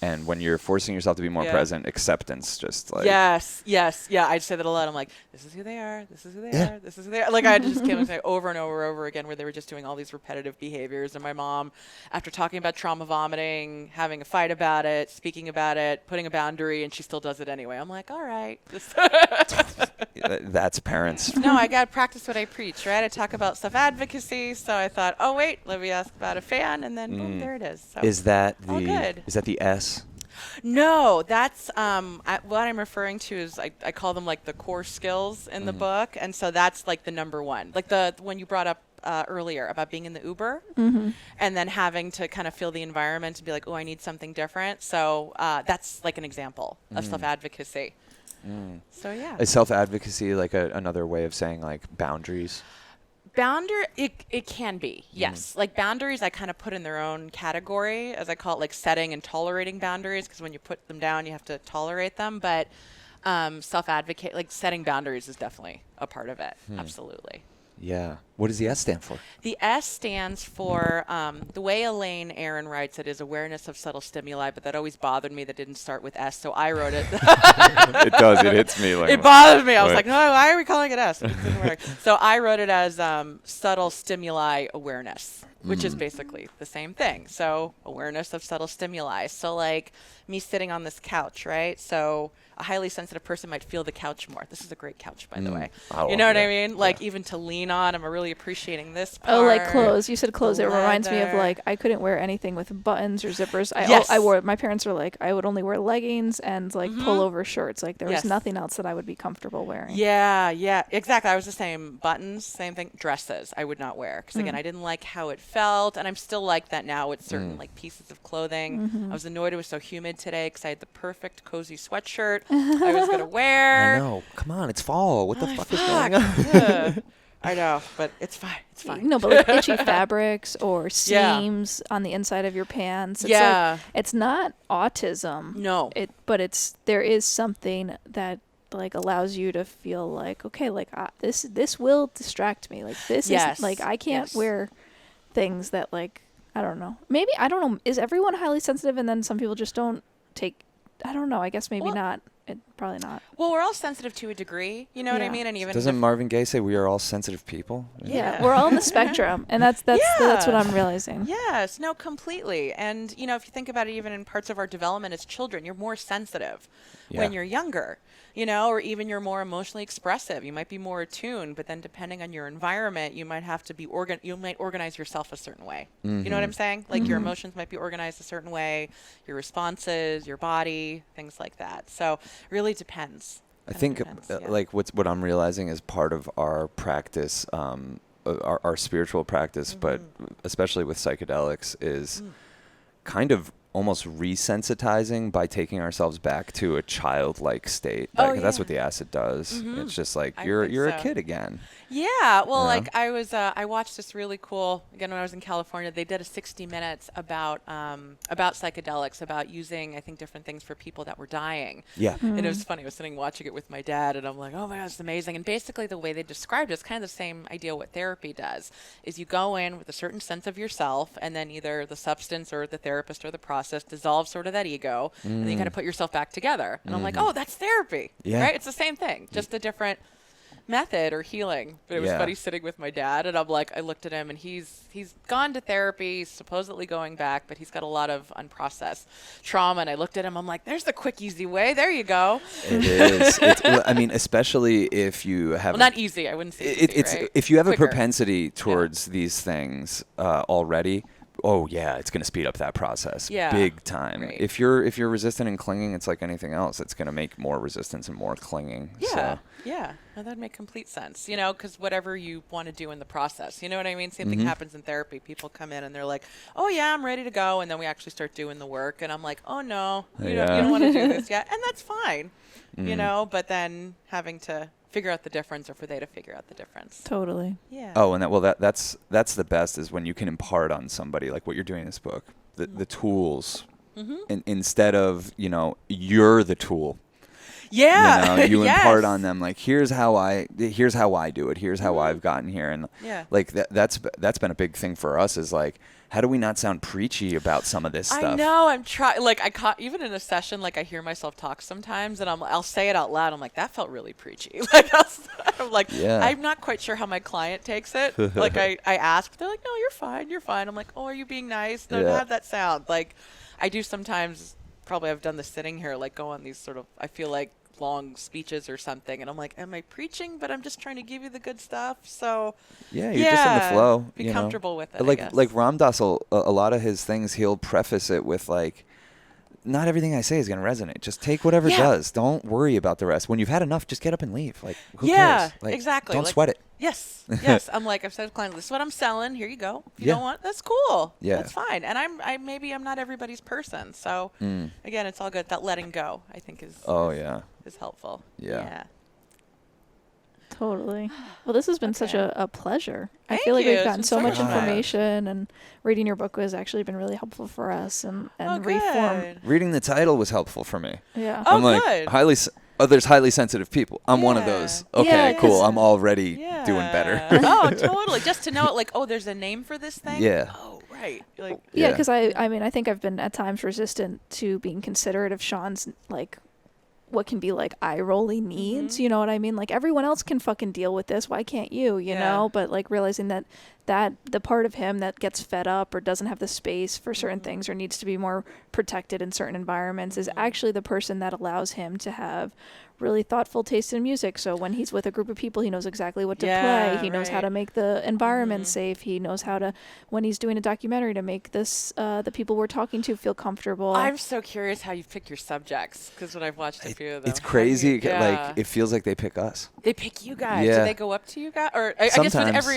And when you're forcing yourself to be more present, acceptance just like... Yes. Yeah, I'd say that a lot. I'm like, this is who they are. This is who they are. This is who they are. Like, I just came and say over and over again where they were just doing all these repetitive behaviors. And my mom, after talking about trauma vomiting, having a fight about it, speaking about it, putting a boundary, and she still does it anyway. I'm like, all right. That's parents. No, I got to practice what I preach, right? I talk about self-advocacy. So I thought, oh, wait, let me ask about a fan. And then, boom, there it is. So is that all good. Is that the S? No, that's what I'm referring to is I call them like the core skills in the book. And so that's like the number one, like the one you brought up earlier about being in the Uber and then having to kind of feel the environment and be like, oh, I need something different. So that's like an example of self-advocacy. So yeah. Is self-advocacy like another way of saying like boundaries? It can be, yes. Like boundaries I kind of put in their own category, as I call it, like setting and tolerating boundaries, because when you put them down you have to tolerate them. But self-advocate, like setting boundaries is definitely a part of it. Absolutely. Yeah. What does the S stand for? The S stands for, the way Elaine Aron writes it is awareness of subtle stimuli, but that always bothered me that didn't start with S, so I wrote it. It does. It hits me. Like, it bothered me. I was like, no, why are we calling it S? It didn't work. So I wrote it as subtle stimuli awareness, which is basically the same thing. So awareness of subtle stimuli. So like me sitting on this couch, right? So a highly sensitive person might feel the couch more. This is a great couch, by the way. Oh, you know what I yeah. mean? Like even to lean on, I'm really appreciating this part. Oh, like clothes. You said clothes. The It reminds me of leather. like I couldn't wear anything with buttons or zippers. Yes. I wore. My parents were like I would only wear leggings and like pullover shirts. Like there was Yes. nothing else that I would be comfortable wearing. Yeah, exactly. I was the same. Buttons, same thing. Dresses, I would not wear because again, I didn't like how it felt, and I'm still like that now with certain like pieces of clothing. I was annoyed it was so humid today because I had the perfect cozy sweatshirt I was gonna wear. I know. Come on, it's fall. What the fuck is Fuck. going on? Yeah. I know, but it's fine. It's fine. No, but like itchy fabrics or seams on the inside of your pants. It's Yeah. like, it's not autism. No. But there is something that like allows you to feel like, okay, like this will distract me. Like this Yes. is like I can't Yes. wear things that like I don't know. Maybe I don't know. Is everyone highly sensitive and then some people just don't take? I don't know. I guess maybe Well- not. Probably not. Well, we're all sensitive to a degree. You know what I Yeah. mean? And even Doesn't Marvin Gaye say we are all sensitive people? Yeah, we're all on the spectrum, and that's what Yeah. I'm realizing. Yes, no, completely. And, you know, if you think about it, even in parts of our development as children, you're more sensitive when Yeah. you're younger, you know, or even you're more emotionally expressive. You might be more attuned, but then depending on your environment, you might have to be you might organize yourself a certain way. You know what I'm saying? Like your emotions might be organized a certain way, your responses, your body, things like that. So really depends. I think like what I'm realizing is part of our practice, our spiritual practice, but especially with psychedelics, is kind of almost resensitizing by taking ourselves back to a childlike state. Oh, Like, that's yeah. what the acid does. It's just like I you're think a so. kid again. Yeah, well, Yeah. like I watched this really cool, again, when I was in California, they did a 60 minutes about psychedelics, about using, I think, different things for people that were dying. Yeah. And it was funny. I was sitting watching it with my dad, and I'm like, oh my God, it's amazing. And basically the way they described it is kind of the same idea what therapy does, is you go in with a certain sense of yourself, and then either the substance or the therapist or the process dissolves sort of that ego, and then you kind of put yourself back together. And I'm like, oh, that's therapy, Yeah. right? It's the same thing, just a different method or healing. But it was Yeah. funny sitting with my dad, and I'm like, I looked at him, and he's gone to therapy, supposedly going back, but he's got a lot of unprocessed trauma. And I looked at him, I'm like, there's the quick, easy way. There you go. It is. I mean, especially if you have Well, not easy. I wouldn't say easy, it's right? if you have Quicker. a propensity towards these things already. Oh yeah, it's going to speed up that process Yeah. big time. Right. If you're resistant and clinging, it's like anything else. It's going to make more resistance and more clinging. Yeah. So. Yeah. No, that'd make complete sense, you know, because whatever you want to do in the process, you know what I mean? Same Mm-hmm. thing happens in therapy. People come in and they're like, oh, yeah, I'm ready to go. And then we actually start doing the work. And I'm like, oh, no, you don't want to do this yet. And that's fine, you know, but then having to figure out the difference or for they to figure out the difference. Totally. Yeah. Oh, and that's the best is when you can impart on somebody like what you're doing in this book, the tools, and instead of you're the tool. Yeah. You Yes. impart on them like here's how I do it. Here's how I've gotten here, and Yeah. like that's been a big thing for us is like how do we not sound preachy about some of this stuff? I know. I'm trying. Like I caught even in a session. Like I hear myself talk sometimes, and I'll say it out loud. I'm like, that felt really preachy. Like I'm like, Yeah. I'm not quite sure how my client takes it. Like I ask, they're like, no, you're fine. You're fine. I'm like, oh, are you being nice? No, Yeah. have that sound. Like I do sometimes. Probably I've done this sitting here, like go on these sort of. I feel like long speeches or something, and I'm like, am I preaching? But I'm just trying to give you the good stuff. So Yeah, you're just in the flow. Be you know? comfortable with it. I Like guess. Ram Dass will, a lot of his things he'll preface it with like, not everything I say is going to resonate. Just take whatever Yeah. does. Don't worry about the rest. When you've had enough, just get up and leave. Like who Yeah, cares? Like, exactly. Don't Like- sweat it. Yes, yes. I'm like, I've said to clients, this is what I'm selling. Here you go. If you Yeah. don't want, that's cool. Yeah. That's fine. And maybe I'm not everybody's person. So again, it's all good. That letting go, I think, is Oh yeah. is helpful. Yeah. Totally. Well, this has been such Okay. a pleasure. I Thank feel like you. we've It's gotten been so so much much fun. information, and reading your book has actually been really helpful for us and Oh, reform. good. Reading the title was helpful for me. Yeah. Oh, I'm like good. oh, there's highly sensitive people. I'm one of those. Okay, Yeah, cool. I'm already Yeah. doing better. Oh, totally. Just to know it, like, oh, there's a name for this thing? Yeah. Oh, right. Like, Yeah, because I mean, I think I've been at times resistant to being considerate of Sean's, like, what can be like eye-rolly needs, you know what I mean? Like, everyone else can fucking deal with this. Why can't you, you know? But, like, realizing that the part of him that gets fed up or doesn't have the space for certain things or needs to be more protected in certain environments is actually the person that allows him to have really thoughtful taste in music. So when he's with a group of people, he knows exactly what to play. He knows how to make the environment safe. He knows how to, when he's doing a documentary, to make this the people we're talking to feel comfortable. I'm so curious how you pick your subjects, because when I've watched a few of them. It's crazy. Like, it feels like they pick us. They pick you guys. Yeah. Do they go up to you guys? Or I guess with Sometimes.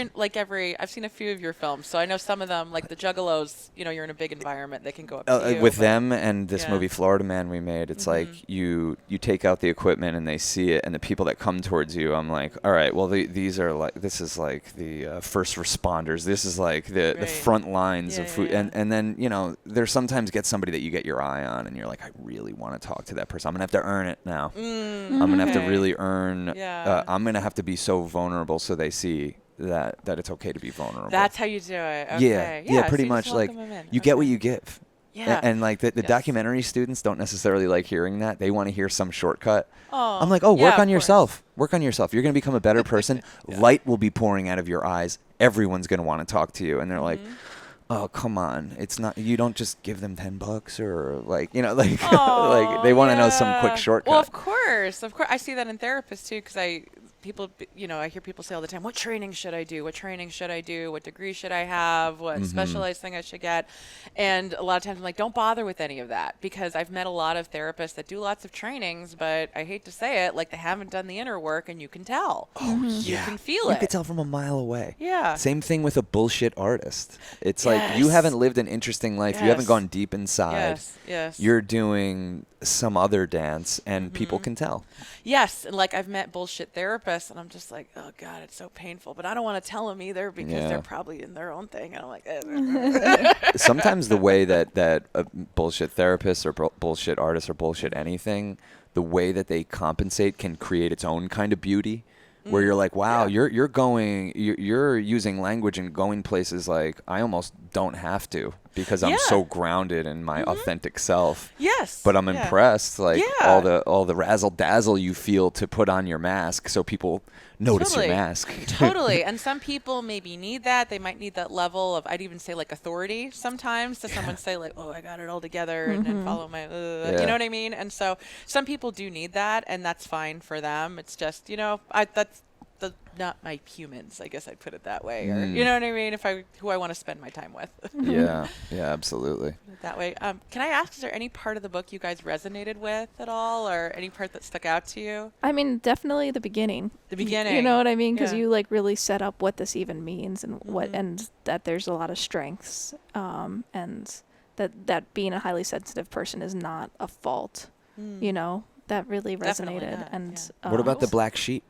I've seen a few of your films, so I know some of them, like the Juggalos, you know, you're in a big environment, they can go up to you. With them and this movie Florida Man we made, it's like you take out the equipment and they see it, and the people that come towards you, I'm like, all right, well, these are like, this is like the first responders. This is like the front lines of food. And then, you know, there's sometimes get somebody that you get your eye on and you're like, I really want to talk to that person. I'm going to have to earn it now. I'm going to have to really earn. I'm going to have to be so vulnerable so they see that it's okay to be vulnerable. That's how you do it. Okay. Yeah, pretty so much. you Like, you get what you give. Yeah. And like the documentary students don't necessarily like hearing that. They want to hear some shortcut. I'm like, oh, work on yourself. Work on yourself. You're going to become a better person. Light will be pouring out of your eyes. Everyone's going to want to talk to you. And they're like, oh, come on. It's not, you don't just give them $10 or like, you know, like, like they want to know some quick shortcut. Well, of course. I see that in therapists too, because I hear people say all the time, what training should I do? What training should I do? What degree should I have? What specialized thing I should get? And a lot of times I'm like, don't bother with any of that, because I've met a lot of therapists that do lots of trainings, but I hate to say it, like they haven't done the inner work, and you can tell. Oh, You can feel it. You can tell from a mile away. Yeah. Same thing with a bullshit artist. It's like, you haven't lived an interesting life. You haven't gone deep inside. Yes. You're doing some other dance, and people can tell. Yes, and like I've met bullshit therapists, and I'm just like, oh God, it's so painful. But I don't want to tell them either, because they're probably in their own thing. And I'm like, Sometimes the way that a bullshit therapist or bullshit artist or bullshit anything, the way that they compensate can create its own kind of beauty. Where you're like, wow, you're using language and going places like I almost don't have to, because I'm so grounded in my authentic self. Yes. But I'm impressed, like all the razzle dazzle you feel to put on your mask, so people notice your mask. Totally. And some people maybe need that. They might need that level of, I'd even say like authority sometimes, to someone say like, oh, I got it all together and then follow my, you know what I mean? And so some people do need that, and that's fine for them. It's just, you know, that's not my humans, I guess I'd put it that way. Or, you know what I mean? Who I want to spend my time with. Yeah, absolutely. That way. Can I ask, is there any part of the book you guys resonated with at all, or any part that stuck out to you? I mean, definitely the beginning. The beginning. You know what I mean? Because you like really set up what this even means, and and that there's a lot of strengths, and that being a highly sensitive person is not a fault. You know, that really resonated. Not, and what about the black sheep?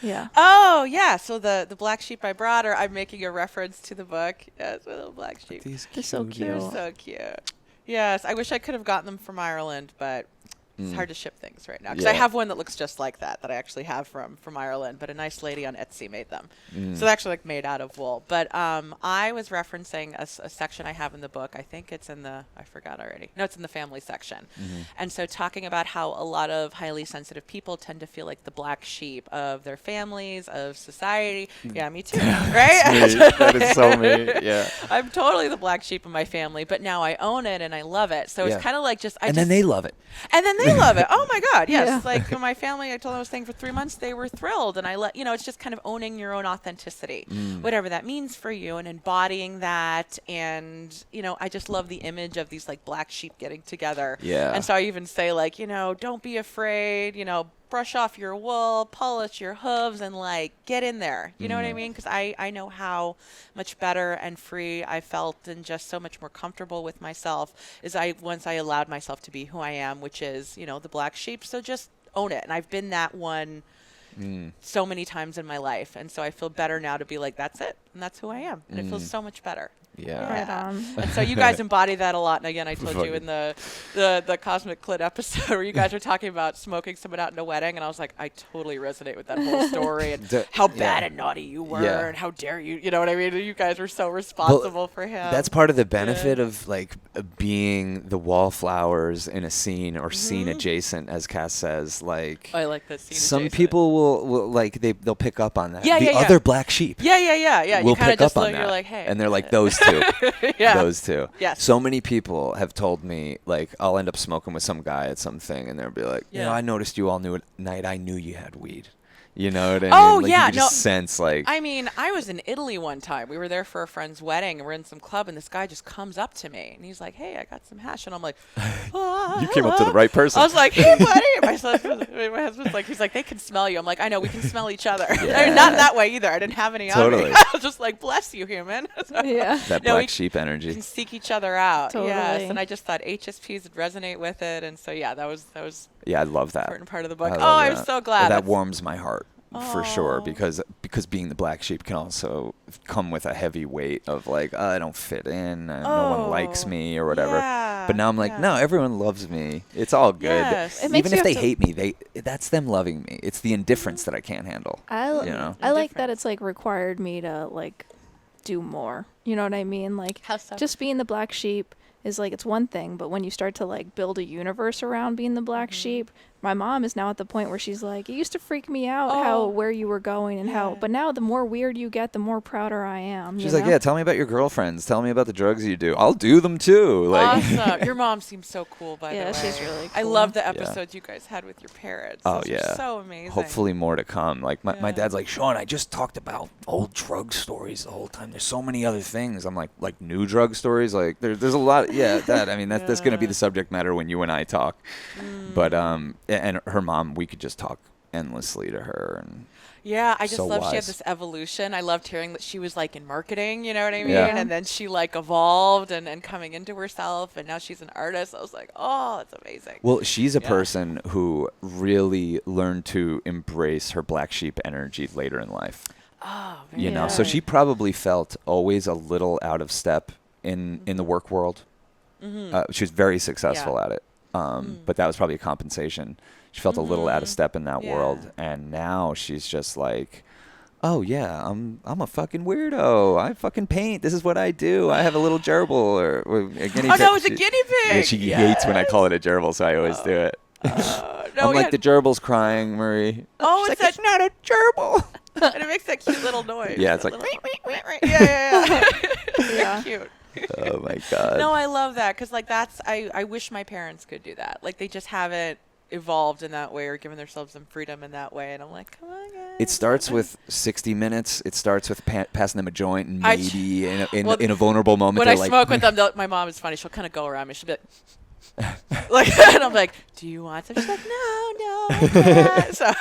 Yeah. Oh, yeah. So the black sheep I brought her, I'm making a reference to the book. Yes, my little black sheep. They're so cute. They're so cute. Yes, I wish I could have gotten them from Ireland, but it's hard to ship things right now. Because I have one that looks just like that I actually have from Ireland, but a nice lady on Etsy made them. So they're actually like made out of wool. But I was referencing a section I have in the book. I think it's in I forgot already. No, it's in the family section. And so talking about how a lot of highly sensitive people tend to feel like the black sheep of their families, of society. Yeah, me too. Right? That is so me. Yeah. I'm totally the black sheep of my family, but now I own it and I love it. So it's kind of like then they love it. And then they love it. Oh my God. Yes. Yeah. Like my family, I told them I was staying for 3 months. They were thrilled. And it's just kind of owning your own authenticity, whatever that means for you, and embodying that. And, I just love the image of these like black sheep getting together. Yeah. And so I even say like, don't be afraid, brush off your wool, polish your hooves, and like get in there. You know what I mean? Because I know how much better and free I felt, and just so much more comfortable with myself once I allowed myself to be who I am, which is, the black sheep. So just own it. And I've been that one so many times in my life. And so I feel better now to be like, that's it. And that's who I am. And it feels so much better. Yeah. Right on. And so you guys embody that a lot. And again, I told you in the Cosmic Clit episode where you guys were talking about smoking someone out in a wedding, and I was like, I totally resonate with that whole story and how bad and naughty you were and how dare you, you know what I mean? You guys were so responsible for him. That's part of the benefit of like being the wallflowers in a scene or scene adjacent, as Cass says. Like, I like that scene. Some adjacent. people will like they'll pick up on that. Yeah, the other black sheep. Yeah. Will You kind pick of just up on look, that. you're like, hey. And they're like, those two. Those two. Yes. So many people have told me, like, I'll end up smoking with some guy at something, and they'll be like, you know, I noticed you all night. I knew you had weed. You know what I mean? Oh, like, yeah. You just sense, like... I mean, I was in Italy one time. We were there for a friend's wedding, and we're in some club, and this guy just comes up to me, and he's like, hey, I got some hash. And I'm like, you came up to the right person. I was like, hey, buddy. My husband's like, he's like, they can smell you. I'm like, I know, we can smell each other. I mean, not that way either. I didn't have any on me. I was just like, bless you, human. That black sheep energy. We can seek each other out. Totally. Yes. And I just thought HSPs would resonate with it. And so, that was Yeah, I love that. important part of the book. I'm so glad. That warms my heart. For sure, because being the black sheep can also come with a heavy weight of like, I don't fit in, and no one likes me or whatever. But now I'm like, no, everyone loves me. It's all good. Yes. Makes Even if they hate me, that's them loving me. It's the indifference that I can't handle. I like that it's like required me to like do more. You know what I mean? Like, How so? just being the black sheep is like, it's one thing, but when you start to like build a universe around being the black sheep, my mom is now at the point where she's like, it used to freak me out where you were going and but now the more weird you get, the more prouder I am. She's like, tell me about your girlfriends. Tell me about the drugs you do. I'll do them too. Like, awesome. Your mom seems so cool, by the way. Yeah, she's really cool. I love the episodes you guys had with your parents. Oh, Those were so amazing. Hopefully more to come. Like my dad's like, Sean, I just talked about old drug stories the whole time. There's so many other things. I'm like new drug stories. Like there's a lot. That's going to be the subject matter when you and I talk. But and her mom, we could just talk endlessly to her. And yeah, I just so love wise. she had this evolution. I loved hearing that she was like in marketing, you know what I mean? Yeah. And then she like evolved and coming into herself, and now she's an artist. I was like, oh, that's amazing. Well, she's a person who really learned to embrace her black sheep energy later in life. Oh, man. You know, so she probably felt always a little out of step in the work world. She was very successful at it. But that was probably a compensation. She felt a little out of step in that world, and now she's just like, oh yeah, I'm a fucking weirdo. I fucking paint. This is what I do. I have a little gerbil or a guinea pig. Oh no, it's a guinea pig. Yeah, she hates when I call it a gerbil, so I always do it. No, I'm like, the gerbil's crying, Marie. Oh, She's like, it's not a gerbil. And it makes that cute little noise. Yeah, it's like, Yeah. Cute. Oh my god. No, I love that because like I wish my parents could do that. Like they just haven't evolved in that way or given themselves some freedom in that way. And I'm like, come on, guys. It starts with 60 minutes. It starts with passing them a joint, and maybe in a vulnerable moment. When I smoke with them, my mom is funny. She'll kind of go around me. She'll be like, and I'm like, do you want some? She's like, no, I can't. So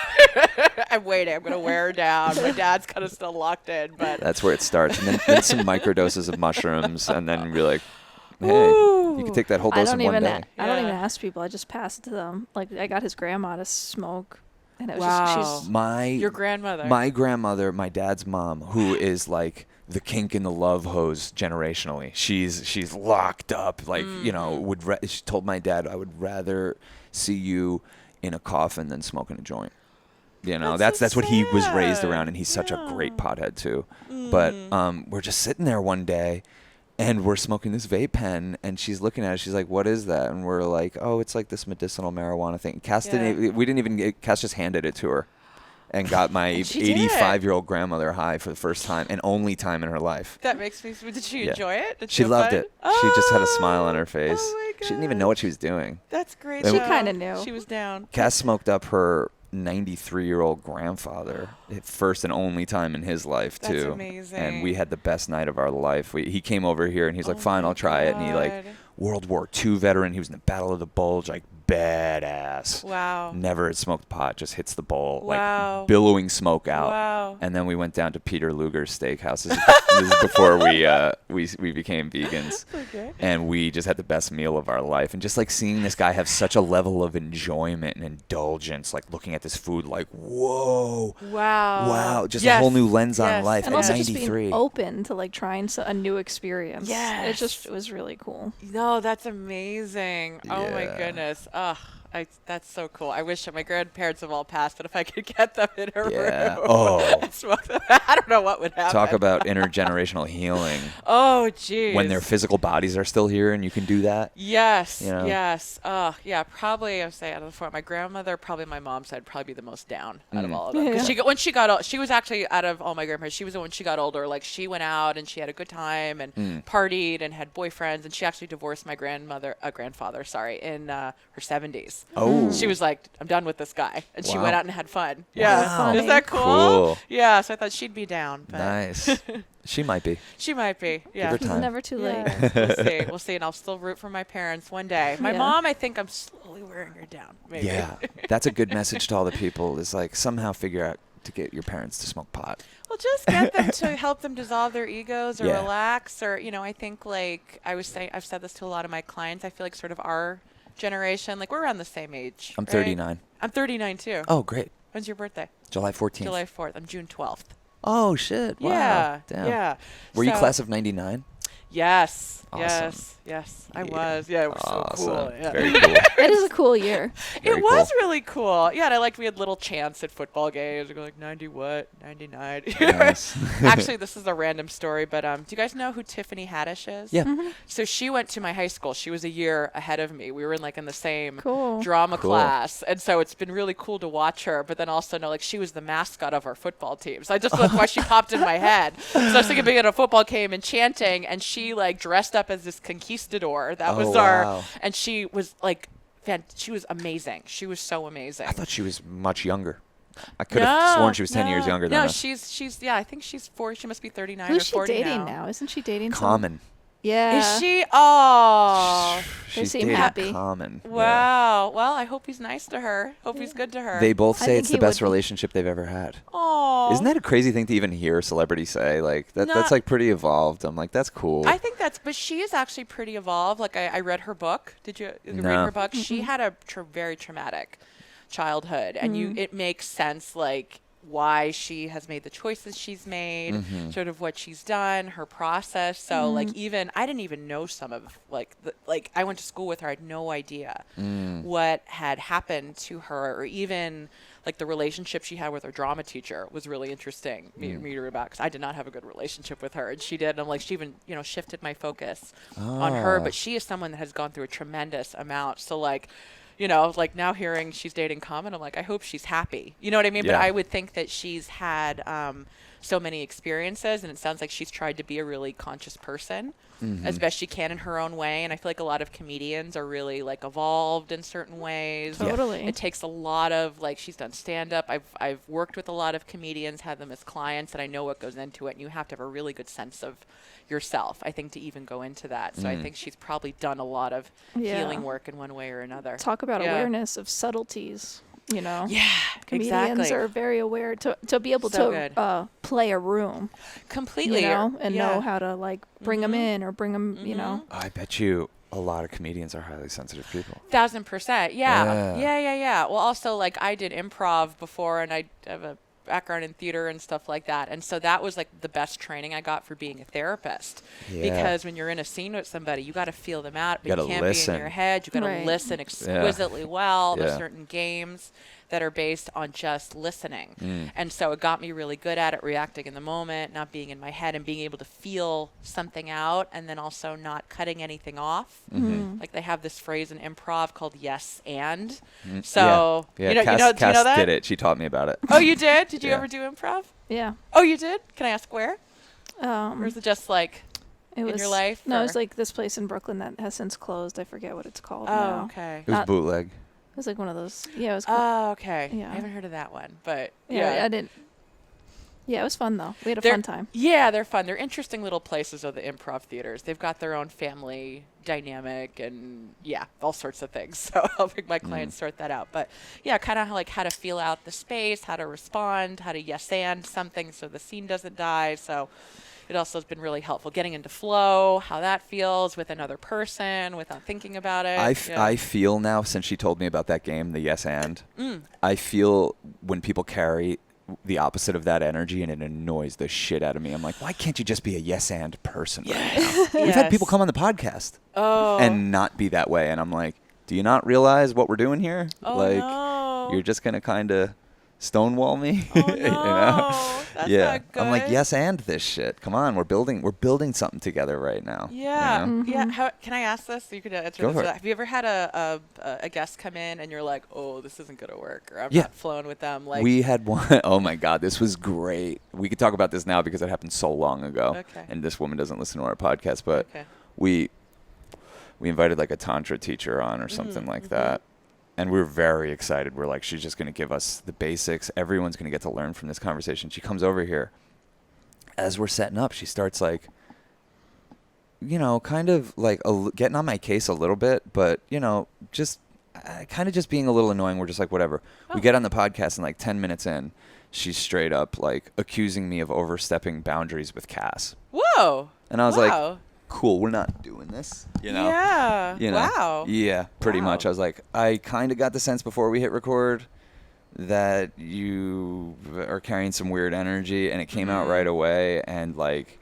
I'm waiting. I'm gonna wear her down. My dad's kind of still locked in, but that's where it starts. And then some microdoses of mushrooms, and then you're like, hey, you can take that whole dose in one day. I don't even ask people. I just pass it to them. Like I got his grandma to smoke, and it was just your grandmother. My grandmother, my dad's mom, who is like the kink in the love hose generationally. She's locked up. Like you know, she told my dad, I would rather see you in a coffin than smoking a joint. You know, that's what he was raised around, and he's such a great pothead too. But we're just sitting there one day, and we're smoking this vape pen, and she's looking at it. She's like, "What is that?" And we're like, "Oh, it's like this medicinal marijuana thing." Cass Cass just handed it to her, and got my 85-year-old grandmother high for the first time and only time in her life. That makes me. Did she enjoy it? Did she loved it. Oh, she just had a smile on her face. Oh my God. She didn't even know what she was doing. That's great. She kind of knew. She was down. Cass smoked up her 93-year-old grandfather, first and only time in his life too. That's amazing. And we had the best night of our life. He came over here and he's like, fine, I'll try it. And he like World War II veteran. He was in the Battle of the Bulge, like badass. Wow. Never had smoked pot, just hits the bowl, Wow. like billowing smoke out. Wow. And then we went down to Peter Luger's Steakhouse. This is before we became vegans. Okay. And we just had the best meal of our life. And just like seeing this guy have such a level of enjoyment and indulgence, like looking at this food like, whoa. Wow. Just a whole new lens on Yes. life And at also 93. just being open to like trying a new experience. Yes. It was really cool. No, that's amazing. Oh my Yeah. goodness. That's so cool. I wish my grandparents have all passed, but if I could get them in a Yeah. room Oh. and smoke them, I don't know what would happen. Talk about intergenerational healing. Oh, geez. When their physical bodies are still here and you can do that. Yes, You know? yes. Yeah, probably, I would say out of the four, my grandmother, probably my mom's side, probably be the most down out of all of them. Because when she got old, she was actually out of all my grandparents, she was the one when she got older, like she went out and she had a good time and partied and had boyfriends, and she actually divorced my grandfather, in her 70s. Oh. She was like, I'm done with this guy. And she Wow. went out and had fun. Yeah. Wow. Is that cool? Cool. Yeah, so I thought she'd be down. But Nice. She might be. She might be. Yeah. her It's time. never too late. Yeah, we'll see. We'll see. And I'll still root for my parents one day. My Yeah. mom, I think I'm slowly wearing her down. Maybe. Yeah. That's a good message to all the people is like somehow figure out to get your parents to smoke pot. Well, just get them to help them dissolve their egos or Yeah. relax. Or, I think like I've said this to a lot of my clients. I feel like sort of our generation, like we're around the same age. I'm right? 39. I'm 39 too. Oh, great. When's your birthday? July 14th. July 4th. I'm June 12th. Oh, shit. Wow. Yeah. Damn. Yeah. Were you So- class of 99? Yes. Awesome. Yes. I Yeah. was. Yeah, it was so cool. Awesome. Yeah. Very cool. It is a cool year. Very It was cool. really cool. Yeah, and I liked we had little chants at football games. We go like 90 what? 99. Nice. Actually, this is a random story, but do you guys know who Tiffany Haddish is? Yeah. So she went to my high school. She was a year ahead of me. We were in the same Cool. drama Cool. class, and so it's been really cool to watch her. But then also know she was the mascot of our football team. So I just that's why she popped in my head. So I was thinking being at a football game and chanting, and she dressed up as this conquistador. That was wow. and she was she was amazing. She was so amazing. I thought she was much younger. I could have sworn she was 10 years younger than No, us. she's I think she's 40. She must be 39 Who's or she 40 dating now? Isn't she dating Common. Yeah. Is she? Oh. She's seem dating happy. Common. Yeah. Wow. Well, I hope he's nice to her. Hope he's good to her. They both I say think it's he the best would be. relationship they've ever had. Oh. Isn't that a crazy thing to even hear a celebrity say? Like that's Not- like pretty evolved. I'm like, that's cool. I think but she is actually pretty evolved. Like I read her book. Did you read No. her book? She had a very traumatic childhood, and it makes sense why she has made the choices she's made, sort of what she's done, her process. So even I didn't even know some of I went to school with her. I had no idea what had happened to her, or even the relationship she had with her drama teacher was really interesting me to read about, because I did not have a good relationship with her, and she did. And I'm she even shifted my focus on her. But she is someone that has gone through a tremendous amount. So now hearing she's dating Common, I'm I hope she's happy. You know what I mean? Yeah. But I would think that she's had so many experiences, and it sounds like she's tried to be a really conscious person as best she can in her own way. And I feel like a lot of comedians are really evolved in certain ways. Totally. It takes a lot of she's done stand-up. I've worked with a lot of comedians, had them as clients, and I know what goes into it. And you have to have a really good sense of yourself, I think, to even go into that. So I think she's probably done a lot of healing work in one way or another. Talk about awareness of subtleties. Yeah, Comedians exactly. are very aware to be able So to play a room Completely. and know how to bring them in or bring them, I bet you a lot of comedians are highly sensitive people. 1000%. Yeah. Yeah. Yeah. Well, also I did improv before, and I have a background in theater and stuff like that, and so that was the best training I got for being a therapist. Yeah. Because when you're in a scene with somebody, you got to feel them out, but You you gotta can't be listen. in your head. You got to Right. listen exquisitely well. There's Yeah. certain games that are based on just listening, and so it got me really good at it, reacting in the moment, not being in my head, and being able to feel something out, and then also not cutting anything off. They have this phrase in improv called yes and. So yeah. you know Cass that? did it. She taught me about it. Oh, you did? Did you Yeah. ever do improv? Yeah. Oh, you did? Can I ask where? Or is it just It in was your life? No, or- it's this place in Brooklyn that has since closed. I forget what it's called Oh, now. okay. It was Not- bootleg. It was one of those. Yeah, it was. Called, Oh, okay. Yeah. I haven't heard of that one, but yeah, yeah. I didn't. Yeah, it was fun though. We had a fun time. Yeah, they're fun. They're interesting little places of the improv theaters. They've got their own family dynamic and all sorts of things. So helping my clients sort that out. But yeah, kind of like how to feel out the space, how to respond, how to yes and something so the scene doesn't die. So it also has been really helpful getting into flow, how that feels with another person without thinking about it. I feel now, since she told me about that game, the yes and, I feel when people carry the opposite of that energy, and it annoys the shit out of me. I'm like, why can't you just be a yes and person right now? We've had people come on the podcast and not be that way, and I'm like, do you not realize what we're doing here? You're just gonna kind of stonewall me. Oh, no. You know? That's not good. I'm like, yes and this shit. Come on, we're building something together right now. Yeah. You know? Yeah. How, can I ask this? You could answer Go this. for it. Have you ever had a guest come in and you're like, oh, this isn't gonna work, or I'm not flowing with them? Like, we had one. Oh my God, this was great. We could talk about this now because it happened so long ago. Okay. And this woman doesn't listen to our podcast, but we invited like a tantra teacher on or something like that. And we were very excited. We're like, she's just going to give us the basics. Everyone's going to get to learn from this conversation. She comes over here. As we're setting up, she starts like, you know, kind of like getting on my case a little bit, but, you know, just kind of just being a little annoying. We're just like, whatever. We get on the podcast and like 10 minutes in, she's straight up like accusing me of overstepping boundaries with Cass. Whoa. And I was like, cool, we're not doing this, you know? Yeah. You know? Wow. Yeah, pretty much. I was like, I kind of got the sense before we hit record that you are carrying some weird energy, and it came out right away. And like,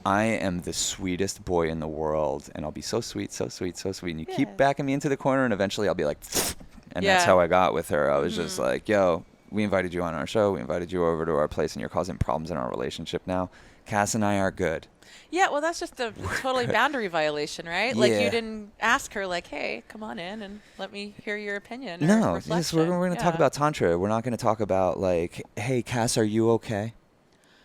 I am the sweetest boy in the world, and I'll be so sweet, so sweet, so sweet. And you keep backing me into the corner, and eventually I'll be like, and that's how I got with her. I was just like, yo, we invited you on our show. We invited you over to our place, and you're causing problems in our relationship now. Cass and I are good. Yeah, well, that's just a totally boundary violation, right? Like, you didn't ask her, like, hey, come on in and let me hear your opinion. No, or yes, we're going to talk about Tantra. We're not going to talk about, like, hey, Cass, are you okay?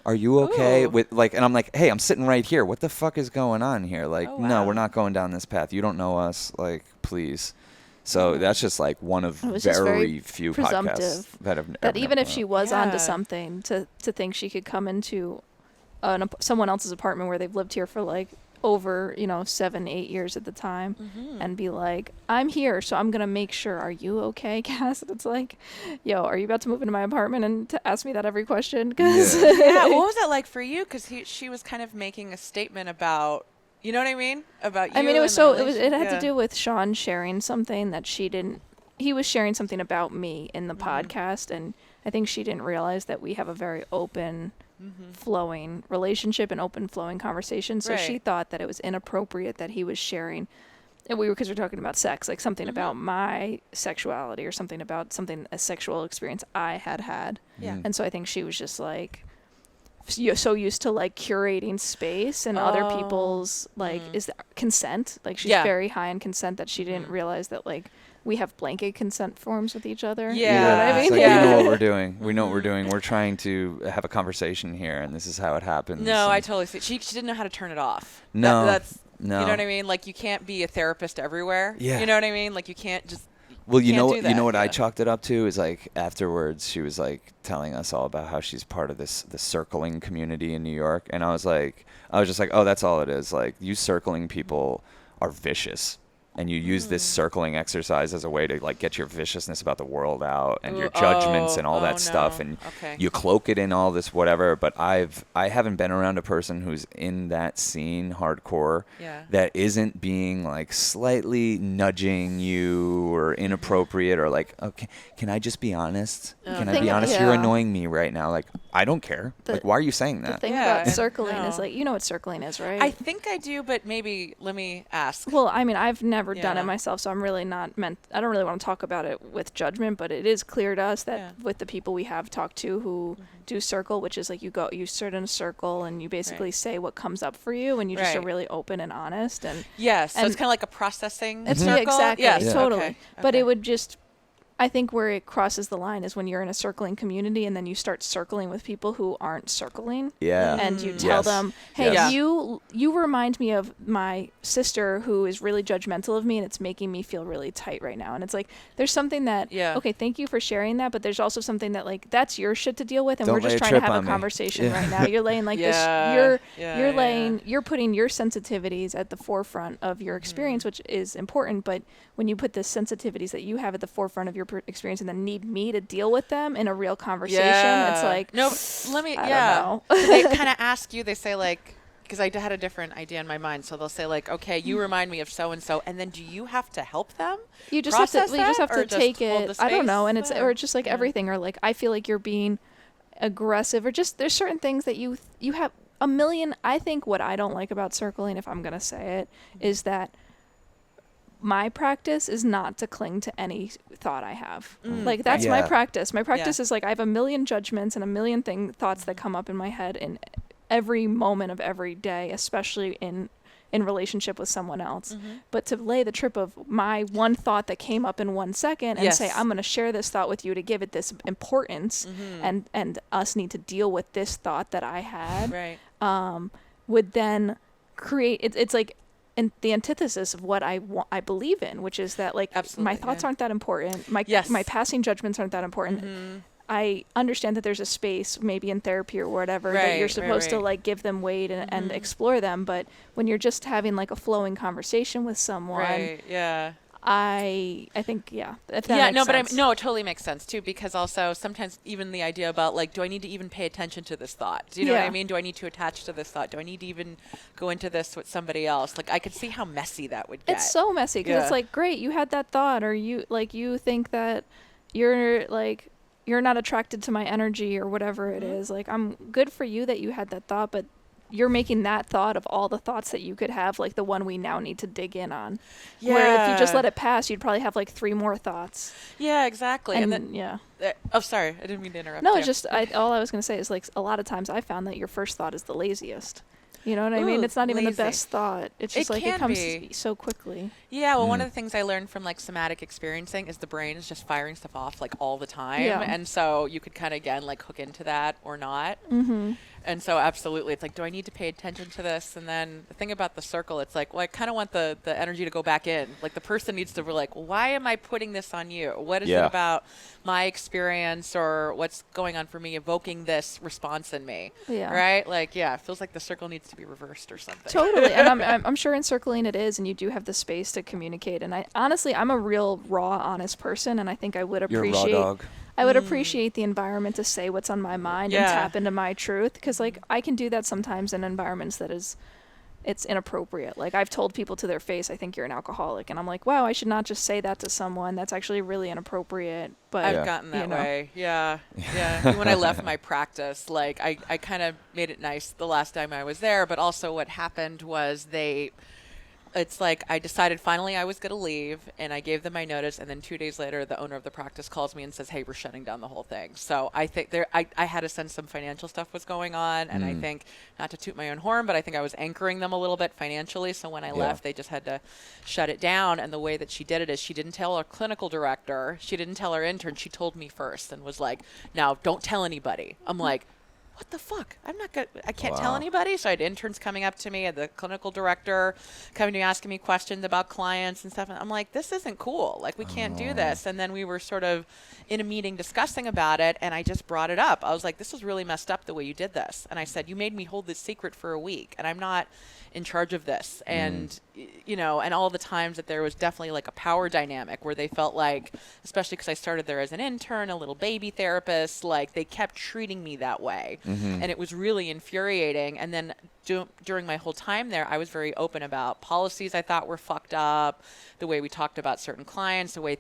Are you okay? With like, and I'm like, hey, I'm sitting right here. What the fuck is going on here? Like, no, we're not going down this path. You don't know us. Like, please. So that's just like one of very few podcasts that have that even if she was onto something, to think she could come into someone else's apartment where they've lived here for like over 7-8 years at the time, and be like, I'm here, so I'm gonna make sure. Are you okay, Cass? And it's like, yo, are you about to move into my apartment and to ask me that every question? Cause what was that like for you? Because she was kind of making a statement about, you know what I mean, about you. I mean, it had to do with Sean sharing something that he was sharing something about me in the podcast, and I think she didn't realize that we have a very open flowing relationship and open flowing conversation. So she thought that it was inappropriate that he was sharing, and because we're talking about sex, like something about my sexuality or something about a sexual experience I had. Yeah. And so I think she was just like, so used to like curating space and other people's like is consent. Like she's very high in consent that she didn't realize that like we have blanket consent forms with each other. Yeah. You know what I mean? Like, we know what we're doing. We know what we're doing. We're trying to have a conversation here, and this is how it happens. No, I totally see. She didn't know how to turn it off. No. No. You know what I mean? Like, you can't be a therapist everywhere. Yeah. You know what I mean? Like, you can't just... Well, you know what I chalked it up to is like afterwards she was like telling us all about how she's part of the circling community in New York, and I was just like, oh, that's all it is. Like, you circling people are vicious, and you use this circling exercise as a way to like get your viciousness about the world out and your judgments and all that stuff, and you cloak it in all this whatever. But I haven't been around a person who's in that scene hardcore that isn't being like slightly nudging you or inappropriate or like, okay, can I just be honest? Can I be honest? You're annoying me right now. Like, I don't care. Like, why are you saying that? The thing about circling is like, you know what circling is, right? I think I do, but maybe let me ask. Well, I mean, I've never done it myself, so I'm really not I don't really want to talk about it with judgment, but it is clear to us that with the people we have talked to who do circle, which is like you sit in a circle and you basically say what comes up for you, and you just are really open and honest. And so it's kind of like a processing it's circle. Exactly. Yes, totally. Okay. But it would just I think where it crosses the line is when you're in a circling community and then you start circling with people who aren't circling. Yeah. And you tell them, hey, Yes. you remind me of my sister who is really judgmental of me and it's making me feel really tight right now. And it's like, there's something that, okay, thank you for sharing that, but there's also something that like, that's your shit to deal with and Don't we're just lay a trying to trip have on a me. conversation right now. You're laying like you're putting your sensitivities at the forefront of your experience, which is important, but when you put the sensitivities that you have at the forefront of your experience and then need me to deal with them in a real conversation, it's like, no, let me, I don't know. So they kind of ask you, they say like, because I had a different idea in my mind. So they'll say like, okay, you remind me of so-and-so. And then do you have to help them? You just have to take it. I don't know. And it's, or just like Yeah. everything, or like, I feel like you're being aggressive, or just, there's certain things that you have a million. I think what I don't like about circling, if I'm going to say it, is that my practice is not to cling to any thought I have. Like that's my practice. My practice is like, I have a million judgments and a million thoughts that come up in my head in every moment of every day, especially in relationship with someone else. But to lay the trip of my one thought that came up in 1 second and say, I'm going to share this thought with you to give it this importance and us need to deal with this thought that I had, would then create, it's like, and the antithesis of what I believe in, which is that like my thoughts aren't that important. My passing judgments aren't that important. I understand that there's a space maybe in therapy or whatever that you're supposed to like give them weight and explore them. But when you're just having like a flowing conversation with someone, I think, if that makes sense. But it totally makes sense too, because also sometimes even the idea about like, do I need to even pay attention to this thought? Do you know what I mean? Do I need to attach to this thought? Do I need to even go into this with somebody else? Like I could see how messy that would get. It's so messy because it's like, great, you had that thought, or you think that you're not attracted to my energy or whatever it is. Like, I'm good for you that you had that thought, but you're making that thought of all the thoughts that you could have, like the one we now need to dig in on. Where if you just let it pass, you'd probably have like 3 more thoughts. Yeah, exactly. And then, oh, sorry. I didn't mean to interrupt. No, it's just, all I was going to say is like a lot of times I found that your first thought is the laziest. You know what I mean? It's not even the best thought. It's just like it comes so quickly. Yeah, well, one of the things I learned from like somatic experiencing is the brain is just firing stuff off like all the time. Yeah. And so you could kind of, again, like hook into that or not. And so absolutely, it's like, do I need to pay attention to this? And then the thing about the circle, it's like, well, I kind of want the energy to go back in. Like the person needs to be like, well, why am I putting this on you? What is it about my experience or what's going on for me evoking this response in me? Right? Like, it feels like the circle needs to be reversed or something. Totally. And I'm sure in circling it is, and you do have the space to communicate. And I'm a real raw, honest person, and I think I would appreciate. You're a raw dog. I would appreciate the environment to say what's on my mind and tap into my truth, because like I can do that sometimes in environments that it's inappropriate. Like I've told people to their face, I think you're an alcoholic, and I'm like, wow, I should not just say that to someone. That's actually really inappropriate. But I've gotten that way. Yeah. When I left my practice, like I kind of made it nice the last time I was there, but also what happened was it's like I decided finally I was going to leave, and I gave them my notice, and then 2 days later the owner of the practice calls me and says, hey, we're shutting down the whole thing. So I think I had a sense some financial stuff was going on, and I think, not to toot my own horn, but I think I was anchoring them a little bit financially, so when I left they just had to shut it down. And the way that she did it is she didn't tell our clinical director, she didn't tell our intern, she told me first and was like, now don't tell anybody. I'm like, what the fuck? I can't tell anybody. So I had interns coming up to me, the clinical director coming to me, asking me questions about clients and stuff. And I'm like, this isn't cool. Like, we can't do this. And then we were sort of in a meeting discussing about it, and I just brought it up. I was like, this is really messed up the way you did this. And I said, you made me hold this secret for a week, and I'm not in charge of this. And, and all the times that there was definitely like a power dynamic where they felt like, especially because I started there as an intern, a little baby therapist, like they kept treating me that way. And it was really infuriating. And then during my whole time there, I was very open about policies I thought were fucked up, the way we talked about certain clients, the way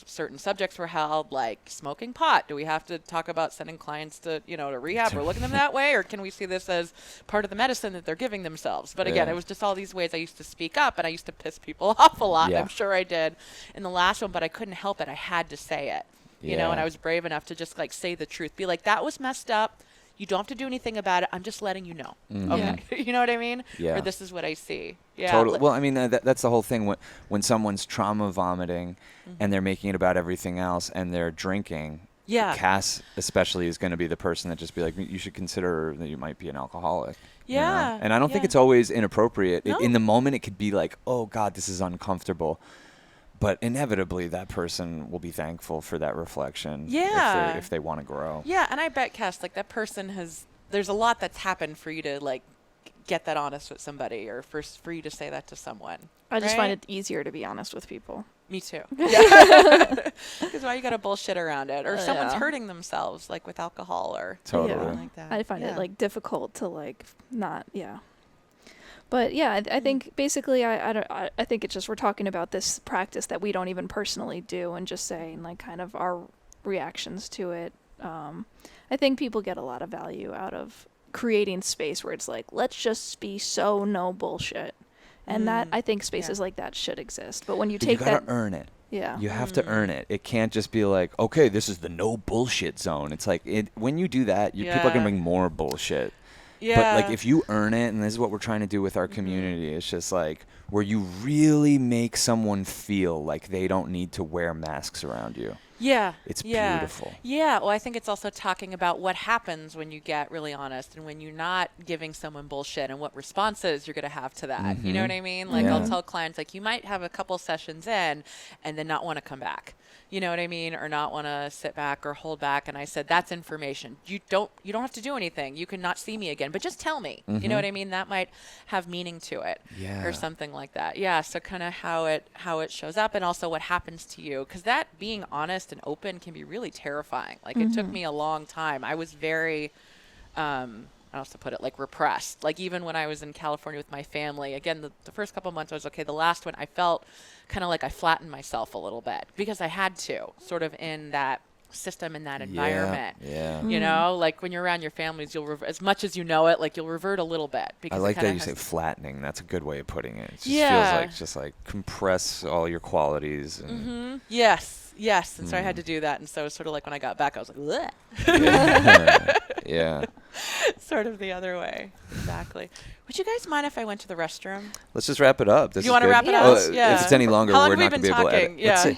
certain subjects were held, like smoking pot. Do we have to talk about sending clients to rehab or looking at them that way? Or can we see this as part of the medicine that they're giving themselves? But again, it was just all these ways I used to speak up, and I used to piss people off a lot. I'm sure I did in the last one, but I couldn't help it. I had to say it, and I was brave enough to just like say the truth, be like, that was messed up. You don't have to do anything about it. I'm just letting you know. Mm-hmm. Okay. You know what I mean? Yeah. Or this is what I see. Yeah. Totally. Well, I mean, that's the whole thing. When someone's trauma vomiting and they're making it about everything else and they're drinking, Cass especially is going to be the person that just be like, you should consider that you might be an alcoholic. Yeah. You know? And I don't think it's always inappropriate. No. In the moment, it could be like, oh, God, this is uncomfortable. But inevitably, that person will be thankful for that reflection if they want to grow. Yeah, and I bet, Cass, like that person there's a lot that's happened for you to like get that honest with somebody or for you to say that to someone. I just find it easier to be honest with people. Me too. Because why you got to bullshit around it? Or someone's hurting themselves, like with alcohol or something like that. I find it like difficult to like not, But yeah, I think basically I think it's just we're talking about this practice that we don't even personally do and just saying like kind of our reactions to it. I think people get a lot of value out of creating space where it's like, let's just be so no bullshit. And that, I think spaces like that should exist. But when you take that... You gotta earn it. Yeah. You have to earn it. It can't just be like, okay, this is the no bullshit zone. It's like, when you do that, people are gonna bring more bullshit. Yeah. But like if you earn it, and this is what we're trying to do with our community, it's just like where you really make someone feel like they don't need to wear masks around you. Yeah. It's beautiful. Yeah. Well, I think it's also talking about what happens when you get really honest and when you're not giving someone bullshit and what responses you're going to have to that. Mm-hmm. You know what I mean? Like I'll tell clients, like, you might have a couple sessions in and then not want to come back. You know what I mean? Or not want to sit back or hold back. And I said, that's information. You don't have to do anything. You can not see me again, but just tell me. You know what I mean? That might have meaning to it or something like that. Yeah. So kind of how it shows up and also what happens to you. Because that being honest and open can be really terrifying. Like it took me a long time. I was very, I also put it like repressed. Like even when I was in California with my family, again, the first couple of months I was okay. The last one I felt kind of like I flattened myself a little bit because I had to sort of in that system, in that environment. Yeah. You know, like when you're around your families, you'll as much as you know it, like you'll revert a little bit. Because I like that you say flattening. That's a good way of putting it. It just feels like compress all your qualities. And Yes. And so I had to do that. And so it was sort of like when I got back, I was like, yeah. Sort of the other way. Exactly. Would you guys mind if I went to the restroom? Let's just wrap it up. You want to wrap it up? If it's any longer, we're not going to be able to edit. Yeah.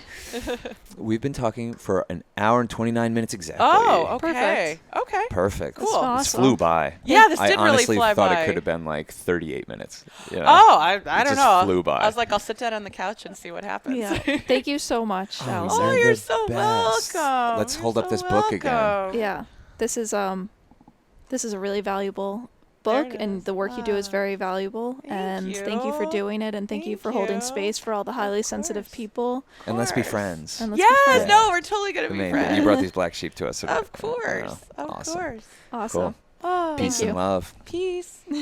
We've been talking for an hour and 29 minutes exactly. Oh, okay. Perfect. Cool. Awesome. This flew by. Yeah, this did really fly by. I honestly thought it could have been like 38 minutes. You know? Oh, I don't know. Flew by. I was like, I'll sit down on the couch and see what happens. Yeah. Thank you so much, Allison. Oh, you're so welcome. Let's hold up this book again. Yeah. This is a really valuable book, and the work you do is very valuable. Thank you for doing it, and thank you for holding space for all the highly sensitive people. And let's be friends. Yes, no, we're totally gonna be friends. You brought these black sheep to us. Of course, of course. Awesome. Cool. Oh, peace and love. Peace.